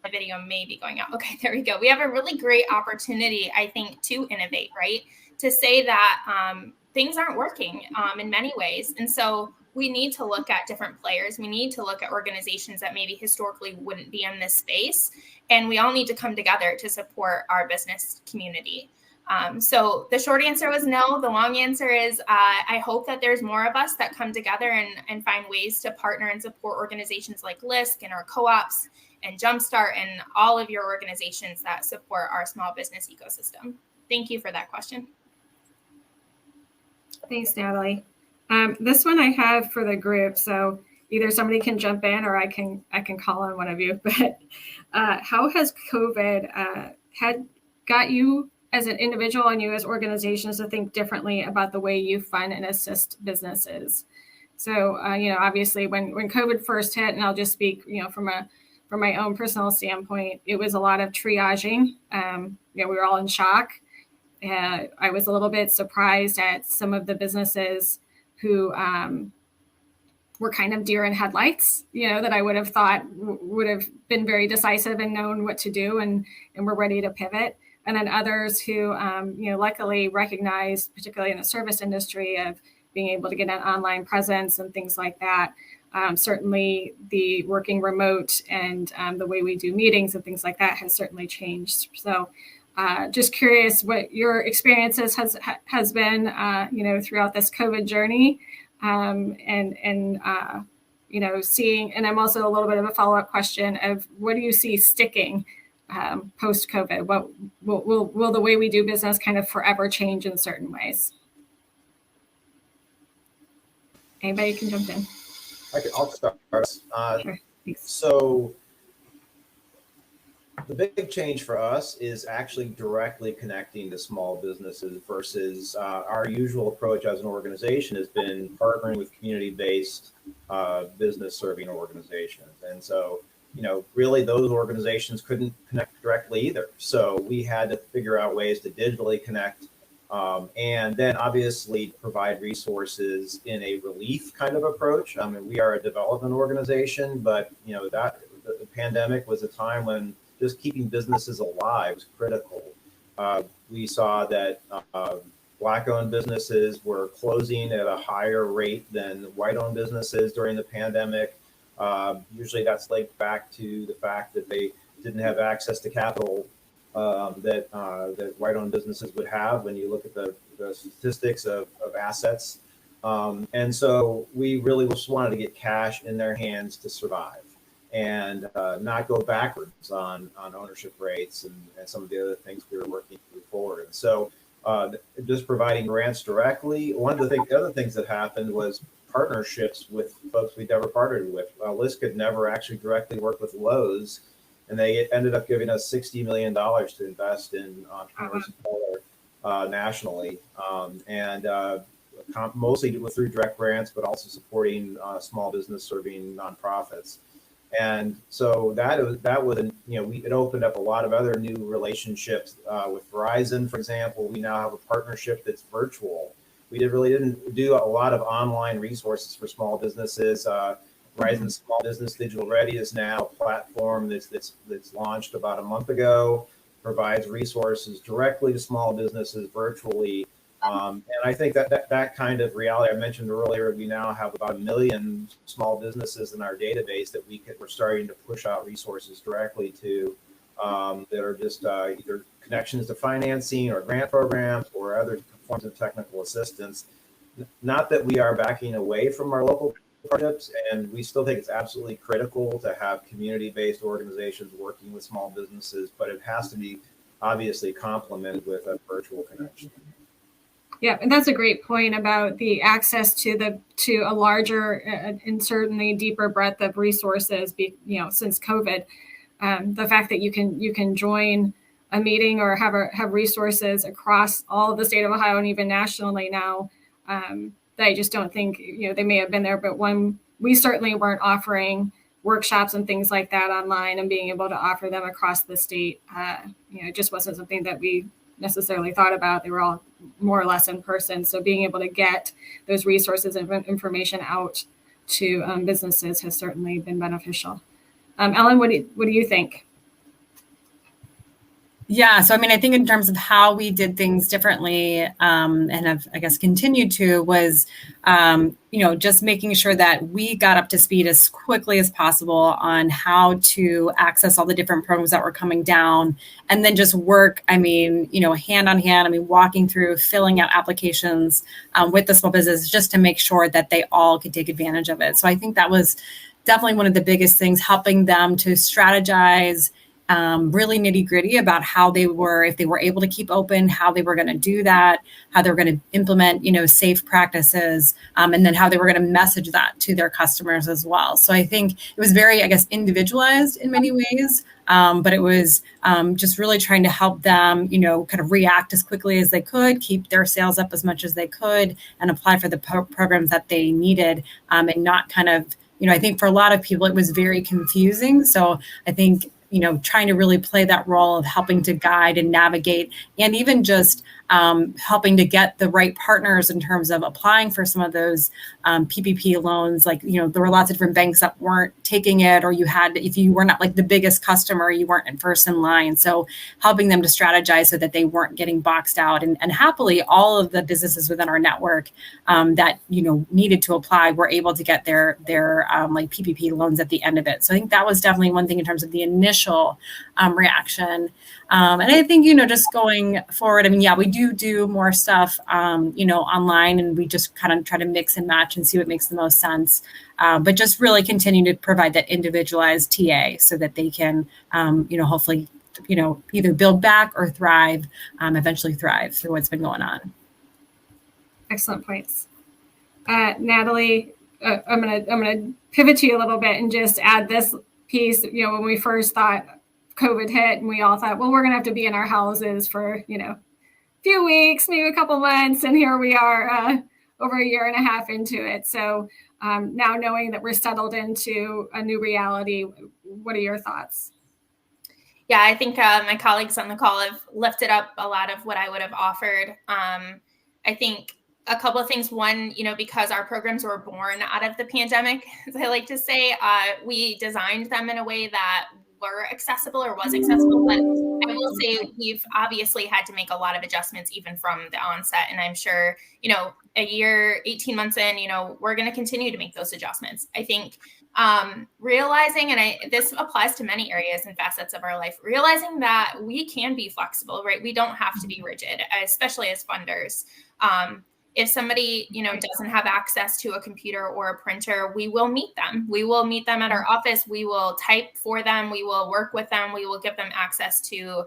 the video may be going out. Okay, there we go. We have a really great opportunity, I think, to innovate, right? To say that things aren't working in many ways. And so we need to look at different players. We need to look at organizations that maybe historically wouldn't be in this space. And we all need to come together to support our business community. So the short answer was no. The long answer is I hope that there's more of us that come together and find ways to partner and support organizations like LISC and our co-ops and Jumpstart and all of your organizations that support our small business ecosystem. Thank you for that question. Thanks, Natalie. This one I have for the group, so either somebody can jump in or I can call on one of you. But how has COVID had got you as an individual and you as organizations to think differently about the way you fund and assist businesses? So obviously when COVID first hit, and I'll just speak from my own personal standpoint, it was a lot of triaging. We were all in shock. I was a little bit surprised at some of the businesses who were kind of deer in headlights, that I would have thought would have been very decisive and known what to do and were ready to pivot. And then others who, luckily recognized, particularly in the service industry, of being able to get an online presence and things like that. Certainly the working remote and the way we do meetings and things like that has certainly changed. So just curious what your experiences has been, throughout this COVID journey, seeing, and I'm also a little bit of a follow-up question of what do you see sticking post-COVID? What will the way we do business kind of forever change in certain ways? Anybody can jump in. I'll start. Sure. Thanks. So the big change for us is actually directly connecting to small businesses versus our usual approach as an organization has been partnering with community-based business serving organizations. And so, really those organizations couldn't connect directly either. So we had to figure out ways to digitally connect and then obviously provide resources in a relief kind of approach. I mean, we are a development organization, but that the pandemic was a time when just keeping businesses alive was critical. We saw that Black-owned businesses were closing at a higher rate than white-owned businesses during the pandemic. Usually that's linked back to the fact that they didn't have access to capital that white-owned businesses would have when you look at the statistics of assets. And so we really just wanted to get cash in their hands to survive and not go backwards on ownership rates and some of the other things we were working through forward. And so just providing grants directly. One of the other things that happened was partnerships with folks we'd never partnered with. LISC had never actually directly worked with Lowe's, and they ended up giving us $60 million to invest in entrepreneurs of color nationally, and mostly through direct grants, but also supporting small business serving nonprofits. And so that was it opened up a lot of other new relationships with Verizon, for example. We now have a partnership that's virtual. We didn't do a lot of online resources for small businesses. Verizon Small Business Digital Ready is now a platform that's launched about a month ago, provides resources directly to small businesses virtually. And I think that kind of reality I mentioned earlier, we now have about 1 million small businesses in our database that we're starting to push out resources directly to that are just either connections to financing or grant programs or other forms of technical assistance. Not that we are backing away from our local partnerships, and we still think it's absolutely critical to have community-based organizations working with small businesses, but it has to be obviously complemented with a virtual connection. Yeah, and that's a great point about the access to a larger and certainly deeper breadth of resources. Since COVID, the fact that you can join a meeting or have resources across all of the state of Ohio and even nationally now. That I just don't think they may have been there, but when we certainly weren't offering workshops and things like that online and being able to offer them across the state, it just wasn't something that we necessarily thought about. They were all more or less in person. So being able to get those resources and information out to businesses has certainly been beneficial. Ellen, what do you think? Yeah, so I mean, I think in terms of how we did things differently and have, I guess, continued to was, just making sure that we got up to speed as quickly as possible on how to access all the different programs that were coming down, and then just work, hand on hand, walking through, filling out applications with the small business just to make sure that they all could take advantage of it. So I think that was definitely one of the biggest things, helping them to strategize really nitty gritty about how they were, if they were able to keep open, how they were going to do that, how they were going to implement, safe practices, and then how they were going to message that to their customers as well. So I think it was very, individualized in many ways, but it was just really trying to help them, kind of react as quickly as they could, keep their sales up as much as they could, and apply for the programs that they needed, and not kind of, I think for a lot of people, it was very confusing. So I think, trying to really play that role of helping to guide and navigate, and even just helping to get the right partners in terms of applying for some of those PPP loans. Like, there were lots of different banks that weren't taking it, or if you were not like the biggest customer, you weren't first in line. So helping them to strategize so that they weren't getting boxed out. And happily, all of the businesses within our network that, needed to apply were able to get their like PPP loans at the end of it. So I think that was definitely one thing in terms of the initial reaction. And I think, just going forward, we do more stuff, online, and we just kind of try to mix and match and see what makes the most sense. But just really continue to provide that individualized TA so that they can, hopefully, either build back or thrive, eventually thrive through what's been going on. Excellent points. Natalie, I'm gonna pivot to you a little bit and just add this piece. When we first thought COVID hit, and we all thought, well, we're gonna have to be in our houses for a few weeks, maybe a couple months, and here we are over a year and a half into it. So now knowing that we're settled into a new reality, what are your thoughts? Yeah, I think my colleagues on the call have lifted up a lot of what I would have offered. I think a couple of things. One, because our programs were born out of the pandemic, as I like to say, we designed them in a way that were accessible or was accessible. But I will say we've obviously had to make a lot of adjustments even from the onset. And I'm sure, a year, 18 months in, we're going to continue to make those adjustments. I think realizing, and this applies to many areas and facets of our life, realizing that we can be flexible, right? We don't have to be rigid, especially as funders. If somebody, doesn't have access to a computer or a printer, we will meet them. We will meet them at our office. We will type for them. We will work with them. We will give them access to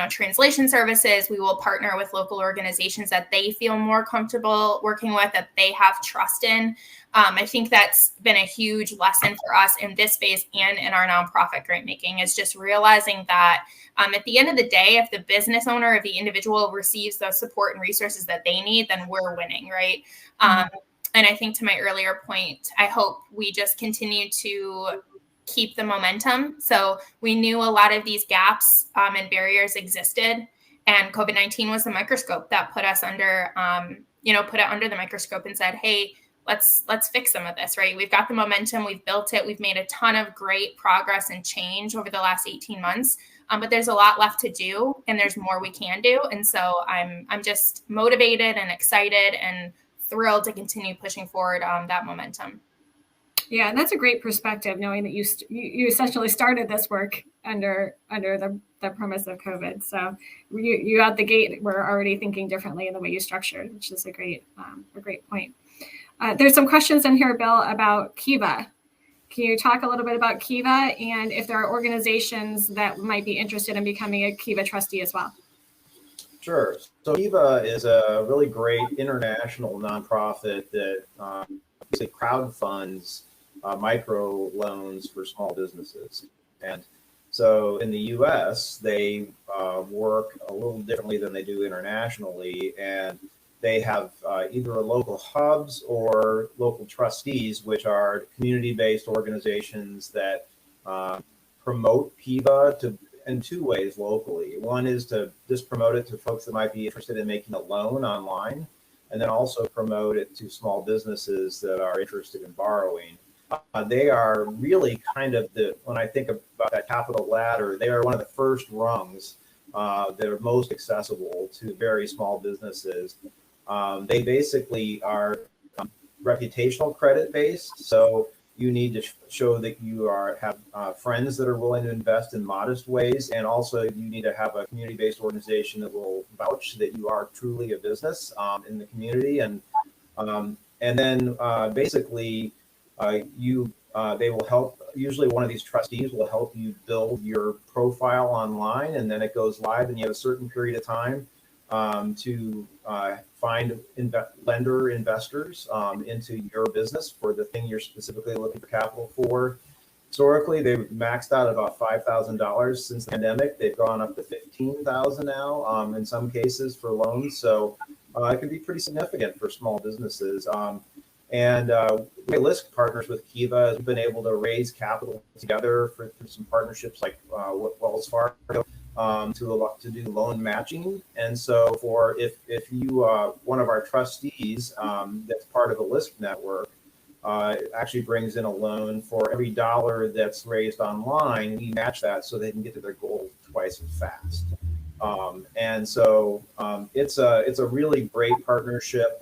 translation services. We will partner with local organizations that they feel more comfortable working with, that they have trust in. I think that's been a huge lesson for us in this space and in our nonprofit grant making, is just realizing that at the end of the day, if the business owner, if the individual receives the support and resources that they need, then we're winning, right? And I think to my earlier point, I hope we just continue to keep the momentum. So we knew a lot of these gaps and barriers existed, and COVID-19 was the microscope that put us under, put it under the microscope and said, hey, let's fix some of this, right? We've got the momentum, we've built it, we've made a ton of great progress and change over the last 18 months, but there's a lot left to do, and there's more we can do. And so I'm just motivated and excited and thrilled to continue pushing forward that momentum. Yeah, and that's a great perspective, knowing that you essentially started this work under the premise of COVID. So you out the gate were already thinking differently in the way you structured, which is a great point. There's some questions in here, Bill, about Kiva. Can you talk a little bit about Kiva, and if there are organizations that might be interested in becoming a Kiva trustee as well? Sure. So Kiva is a really great international nonprofit that basically crowdfunds micro loans for small businesses. And so in the US, they work a little differently than they do internationally. And they have either local hubs or local trustees, which are community-based organizations that promote Kiva in two ways locally. One is to just promote it to folks that might be interested in making a loan online, and then also promote it to small businesses that are interested in borrowing. They are really kind of when I think about that capital ladder, they are one of the first rungs that are most accessible to very small businesses. They basically are reputational credit based. So you need to show that you have friends that are willing to invest in modest ways. And also you need to have a community-based organization that will vouch that you are truly a business in the community. And then basically they will help, usually one of these trustees will help you build your profile online, and then it goes live, and you have a certain period of time to find lender investors into your business for the thing you're specifically looking for capital for. Historically, they've maxed out about $5,000 since the pandemic. They've gone up to $15,000 now in some cases for loans. So it can be pretty significant for small businesses. And LISC partners with Kiva has been able to raise capital together for some partnerships like Wells Fargo to do loan matching. And so if you one of our trustees that's part of the LISC network actually brings in a loan for every dollar that's raised online, we match that so they can get to their goal twice as fast. And so it's a really great partnership.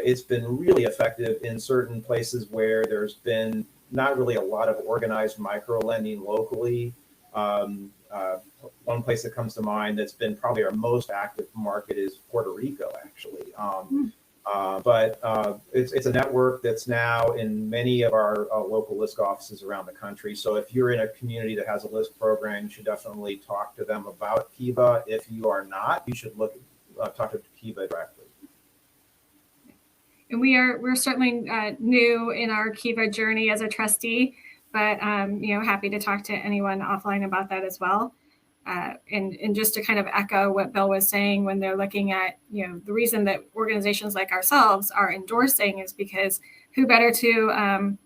It's been really effective in certain places where there's been not really a lot of organized micro lending locally. One place that comes to mind that's been probably our most active market is Puerto Rico, actually. But it's a network that's now in many of our local LISC offices around the country. So if you're in a community that has a LISC program, you should definitely talk to them about Kiva. If you are not, you should talk to Kiva directly. And we're certainly new in our Kiva journey as a trustee, but happy to talk to anyone offline about that as well. And just to kind of echo what Bill was saying, when they're looking at the reason that organizations like ourselves are endorsing is because who better to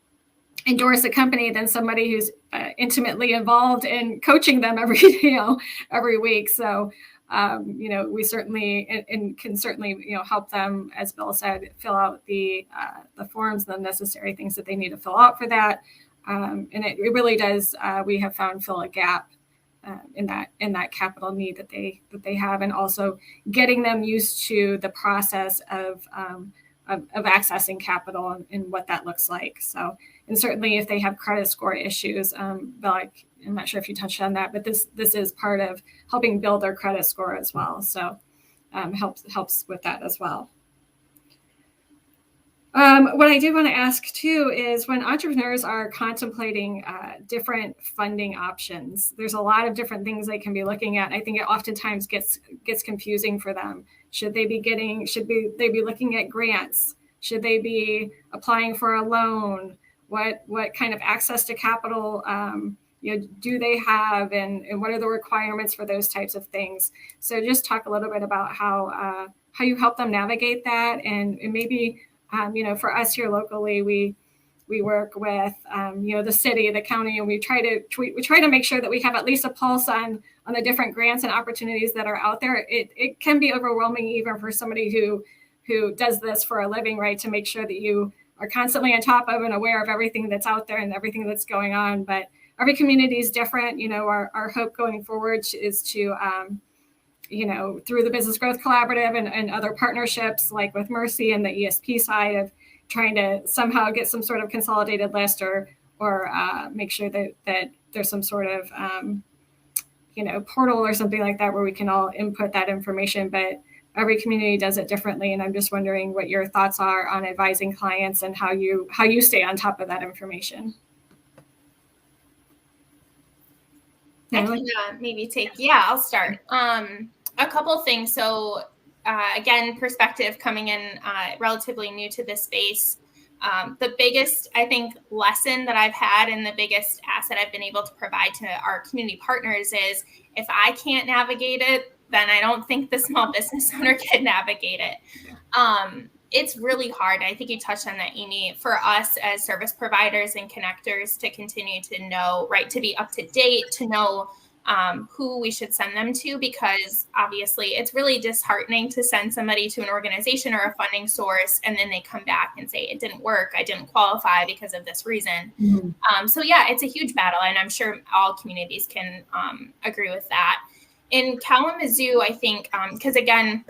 endorse a company than somebody who's intimately involved in coaching them every week. So. We certainly and can certainly help them, as Bill said, fill out the forms, the necessary things that they need to fill out for that, and it really does. We have found fill a gap in that capital need that they have, and also getting them used to the process of accessing capital and what that looks like. So, and certainly if they have credit score issues, Bill, I'm not sure if you touched on that, but this is part of helping build their credit score as well. So helps with that as well. What I did want to ask too is when entrepreneurs are contemplating different funding options, there's a lot of different things they can be looking at. I think it oftentimes gets confusing for them. Should they be looking at grants? Should they be applying for a loan? What kind of access to capital do they have, and what are the requirements for those types of things? So just talk a little bit about how you help them navigate that, and maybe. For us here locally, we work with the city, the county, and we try to make sure that we have at least a pulse on the different grants and opportunities that are out there. It can be overwhelming even for somebody who does this for a living, right? To make sure that you are constantly on top of and aware of everything that's out there and everything that's going on. But every community is different. Our hope going forward is to through the Business Growth Collaborative and other partnerships like with Mercy and the ESP side of trying to somehow get some sort of consolidated list or make sure that there's some sort of, portal or something like that where we can all input that information. But every community does it differently. And I'm just wondering what your thoughts are on advising clients and how you stay on top of that information. I can I'll start. A couple things. So again, perspective coming in relatively new to this space. The biggest, I think, lesson that I've had and the biggest asset I've been able to provide to our community partners is if I can't navigate it, then I don't think the small business owner can navigate it. It's really hard. I think you touched on that, Amy, for us as service providers and connectors to continue to know, right, to be up to date, to know who we should send them to, because obviously it's really disheartening to send somebody to an organization or a funding source and then they come back and say, it didn't work, I didn't qualify because of this reason. Mm-hmm. So yeah, it's a huge battle, and I'm sure all communities can agree with that. In Kalamazoo, I think, because again,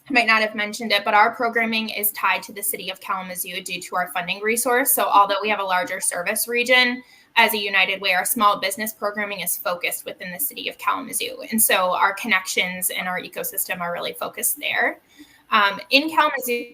I might not have mentioned it, but our programming is tied to the city of Kalamazoo due to our funding resource. So although we have a larger service region, as a United Way, our small business programming is focused within the city of Kalamazoo. And so our connections and our ecosystem are really focused there. In Kalamazoo,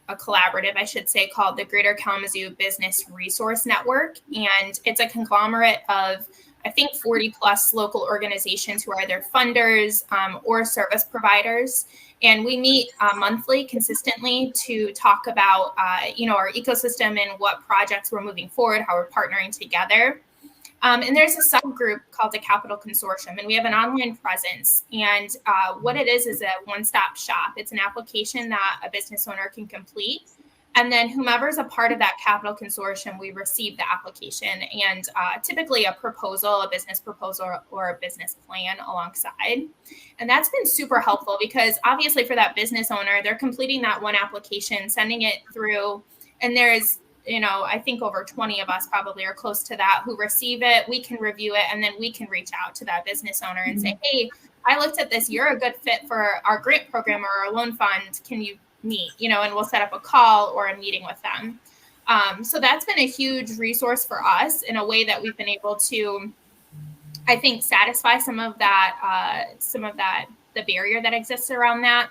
a collaborative, I should say, called the Greater Kalamazoo Business Resource Network. And it's a conglomerate of, I think, 40 plus local organizations who are either funders or service providers. And we meet monthly consistently to talk about, our ecosystem and what projects we're moving forward, how we're partnering together. And there's a subgroup called the Capital Consortium, and we have an online presence. And what it is a one-stop shop. It's an application that a business owner can complete. And then whomever's a part of that Capital Consortium, we receive the application and typically a proposal, a business proposal or a business plan alongside. And that's been super helpful because obviously for that business owner, they're completing that one application, sending it through, and there's, I think over 20 of us probably are close to that who receive it. We can review it, and then we can reach out to that business owner and say, hey, I looked at this. You're a good fit for our grant program or our loan fund. Can you meet, and we'll set up a call or a meeting with them. So that's been a huge resource for us in a way that we've been able to, I think, satisfy some of that, the barrier that exists around that.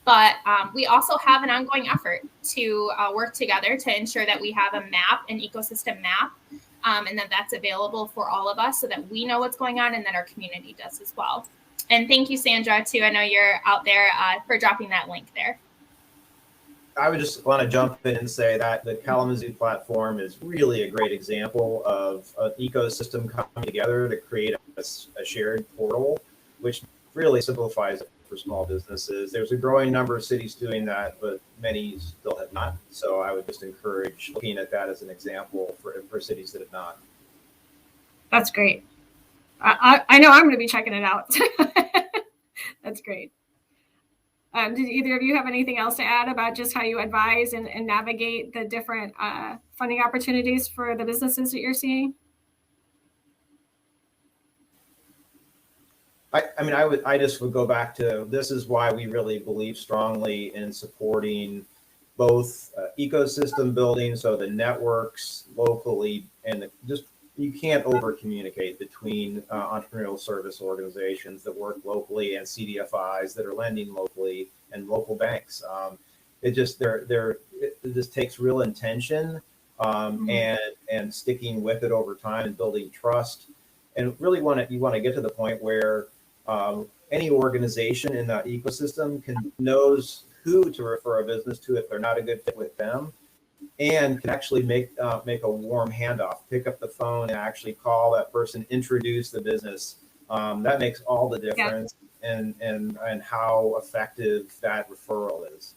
But we also have an ongoing effort to work together to ensure that we have a map, an ecosystem map, and that that's available for all of us so that we know what's going on and that our community does as well. And thank you, Sandra, too. I know you're out there for dropping that link there. I would just want to jump in and say that the Kalamazoo platform is really a great example of an ecosystem coming together to create a shared portal, which really simplifies it for small businesses. There's a growing number of cities doing that, but many still have not. So I would just encourage looking at that as an example for cities that have not. That's great. I know I'm going to be checking it out. That's great. Did either of you have anything else to add about just how you advise and navigate the different funding opportunities for the businesses that you're seeing? I just would go back to, this is why we really believe strongly in supporting both ecosystem building, so the networks locally, and you can't over communicate between entrepreneurial service organizations that work locally and CDFIs that are lending locally and local banks. it just it just takes real intention and sticking with it over time and building trust. And really you want to get to the point where any organization in that ecosystem knows who to refer a business to if they're not a good fit with them, and can actually make a warm handoff, pick up the phone and actually call that person, introduce the business. That makes all the difference and how effective that referral is.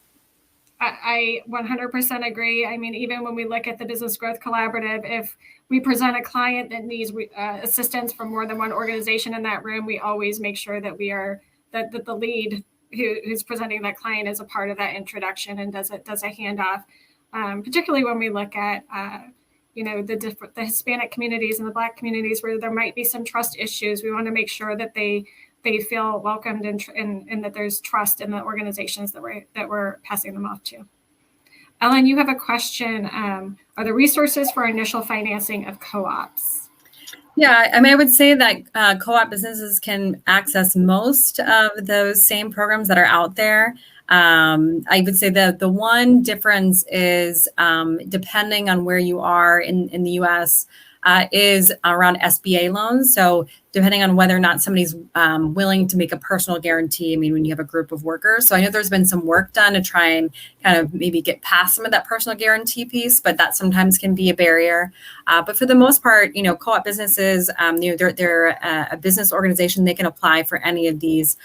I 100% agree. I mean, even when we look at the Business Growth Collaborative, if we present a client that needs assistance from more than one organization in that room, we always make sure that that the lead who's presenting that client is a part of that introduction and does a handoff. Particularly when we look at the Hispanic communities and the Black communities where there might be some trust issues, we want to make sure that they feel welcomed and that there's trust in the organizations that we're passing them off to. Ellen, you have a question. Are there resources for initial financing of co-ops? Yeah, I mean, I would say that co-op businesses can access most of those same programs that are out there. I would say that the one difference is depending on where you are in the U.S., is around SBA loans. So depending on whether or not somebody's willing to make a personal guarantee, I mean, when you have a group of workers. So I know there's been some work done to try and kind of maybe get past some of that personal guarantee piece, but that sometimes can be a barrier. But for the most part, co-op businesses, they're a business organization. They can apply for any of these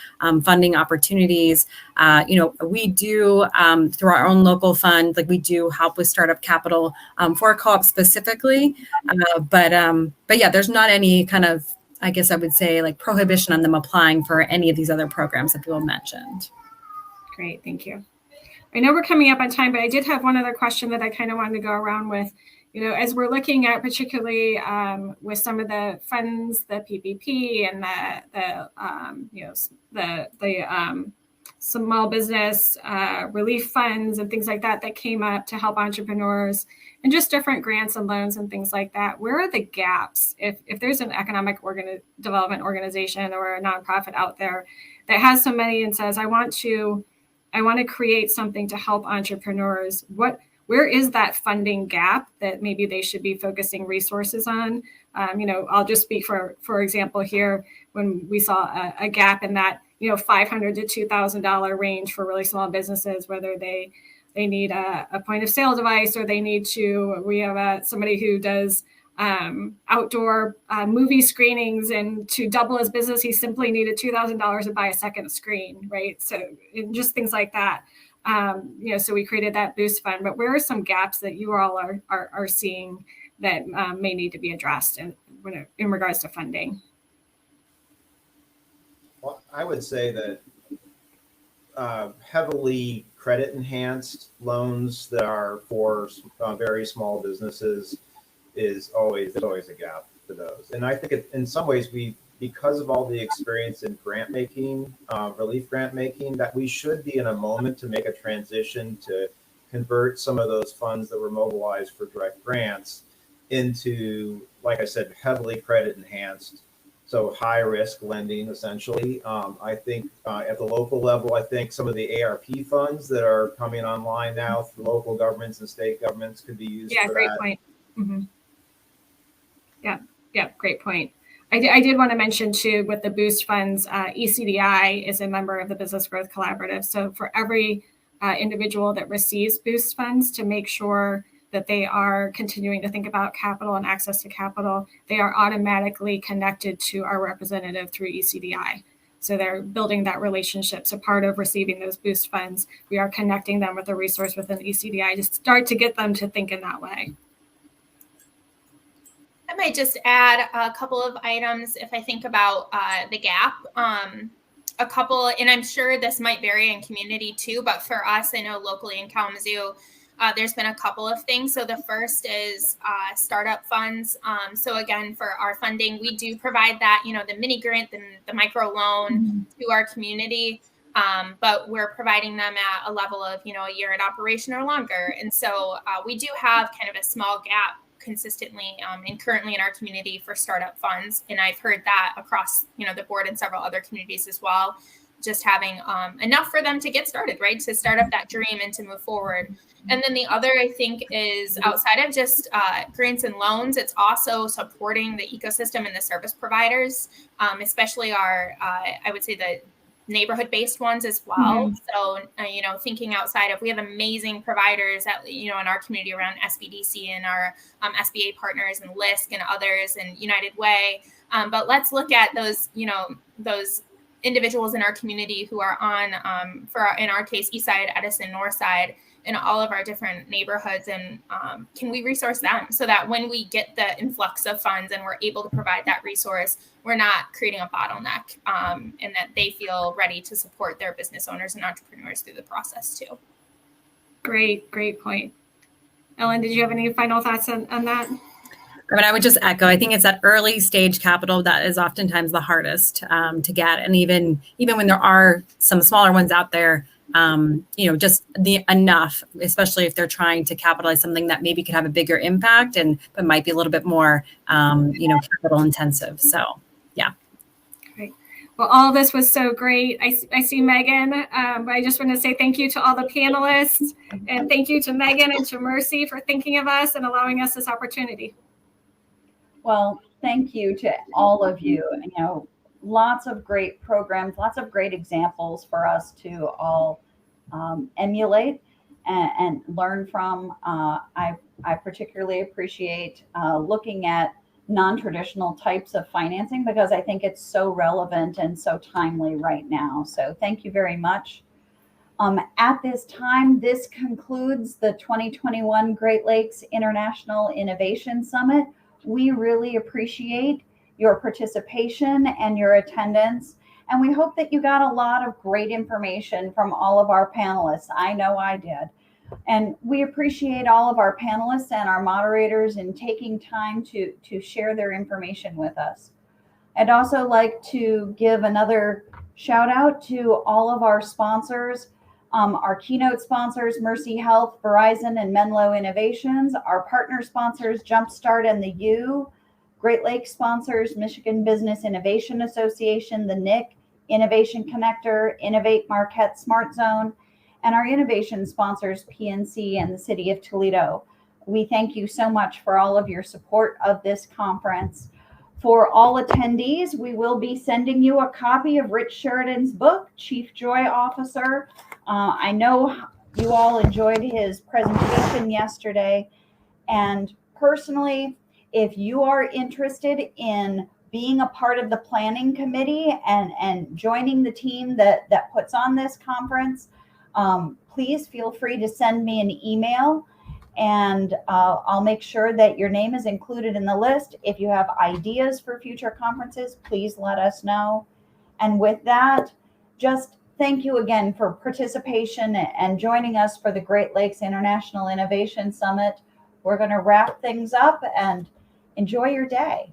funding opportunities. We do through our own local fund, like we do help with startup capital for co-op specifically. But yeah, there's not any kind of, I guess I would say, like prohibition on them applying for any of these other programs that people mentioned. Great, thank you. I know we're coming up on time, but I did have one other question that I kind of wanted to go around with. As we're looking at particularly with some of the funds, the PPP and the small business relief funds and things like that came up to help entrepreneurs and just different grants and loans and things like that. Where are the gaps? If there's an economic development organization or a nonprofit out there that has some money and says, I want to create something to help entrepreneurs, where is that funding gap that maybe they should be focusing resources on? I'll just speak for example here, when we saw a gap in that $500 to $2,000 range for really small businesses, whether they need a point of sale device or we have somebody who does outdoor movie screenings, and to double his business, he simply needed $2,000 to buy a second screen, right? So just things like that. So we created that boost fund, but where are some gaps that you all are seeing that may need to be addressed in regards to funding? Well, I would say that heavily credit enhanced loans that are for very small businesses is always a gap for those. And I think in some ways because of all the experience in grant making, relief grant making, that we should be in a moment to make a transition to convert some of those funds that were mobilized for direct grants into, like I said, heavily credit enhanced. So high risk lending, essentially. I think at the local level, I think some of the ARP funds that are coming online now through local governments and state governments could be used for great that. Point. Mm-hmm. Yeah, great point. I did want to mention too, with the boost funds, ECDI is a member of the Business Growth Collaborative. So for every individual that receives boost funds, to make sure that they are continuing to think about capital and access to capital, they are automatically connected to our representative through ECDI. So they're building that relationship. So part of receiving those boost funds, we are connecting them with a resource within ECDI to start to get them to think in that way. I might just add a couple of items if I think about the gap. A couple, and I'm sure this might vary in community too, but for us, I know locally in Kalamazoo, there's been a couple of things. So the first is startup funds. So again, for our funding, we do provide that, the mini grant and the micro loan to our community. But we're providing them at a level of, a year in operation or longer. And so we do have kind of a small gap consistently and currently in our community for startup funds. And I've heard that across, the board and several other communities as well. just having enough for them to get started, right? To start up that dream and to move forward. And then the other, I think, is outside of just grants and loans, it's also supporting the ecosystem and the service providers, especially our, I would say the neighborhood-based ones as well. So, thinking outside of, we have amazing providers that, in our community around SBDC and our SBA partners and LISC and others and United Way. But let's look at those, those individuals in our community who are on, in our case, East Side, Edison, North Side, in all of our different neighborhoods, and can we resource them so that when we get the influx of funds and we're able to provide that resource, we're not creating a bottleneck, and that they feel ready to support their business owners and entrepreneurs through the process too. Great point. Ellen, did you have any final thoughts on that? I mean, I would just echo, I think it's that early stage capital that is oftentimes the hardest to get. And even when there are some smaller ones out there, just the enough, especially if they're trying to capitalize something that maybe could have a bigger impact but might be a little bit more, capital intensive. So, yeah. Great. Well, all of this was so great. I see Megan, but I just want to say thank you to all the panelists, and thank you to Megan and to Mercy for thinking of us and allowing us this opportunity. Well, thank you to all of you. Lots of great programs, lots of great examples for us to all emulate and learn from. I particularly appreciate looking at non-traditional types of financing, because I think it's so relevant and so timely right now. So thank you very much. At this time, this concludes the 2021 Great Lakes International Innovation Summit. We really appreciate your participation and your attendance. And we hope that you got a lot of great information from all of our panelists. I know I did. And we appreciate all of our panelists and our moderators in taking time to share their information with us. I'd also like to give another shout out to all of our sponsors, our keynote sponsors, Mercy Health, Verizon, and Menlo Innovations, our partner sponsors, Jumpstart and the U, Great Lakes sponsors, Michigan Business Innovation Association, the NIC, Innovation Connector, Innovate Marquette Smart Zone, and our innovation sponsors, PNC and the City of Toledo. We thank you so much for all of your support of this conference. For all attendees, we will be sending you a copy of Rich Sheridan's book, Chief Joy Officer. I know you all enjoyed his presentation yesterday. And personally, if you are interested in being a part of the planning committee and joining the team that puts on this conference, please feel free to send me an email, and I'll make sure that your name is included in the list. If you have ideas for future conferences, please let us know. And with that, just thank you again for participation and joining us for the Great Lakes International Innovation Summit. We're going to wrap things up and enjoy your day.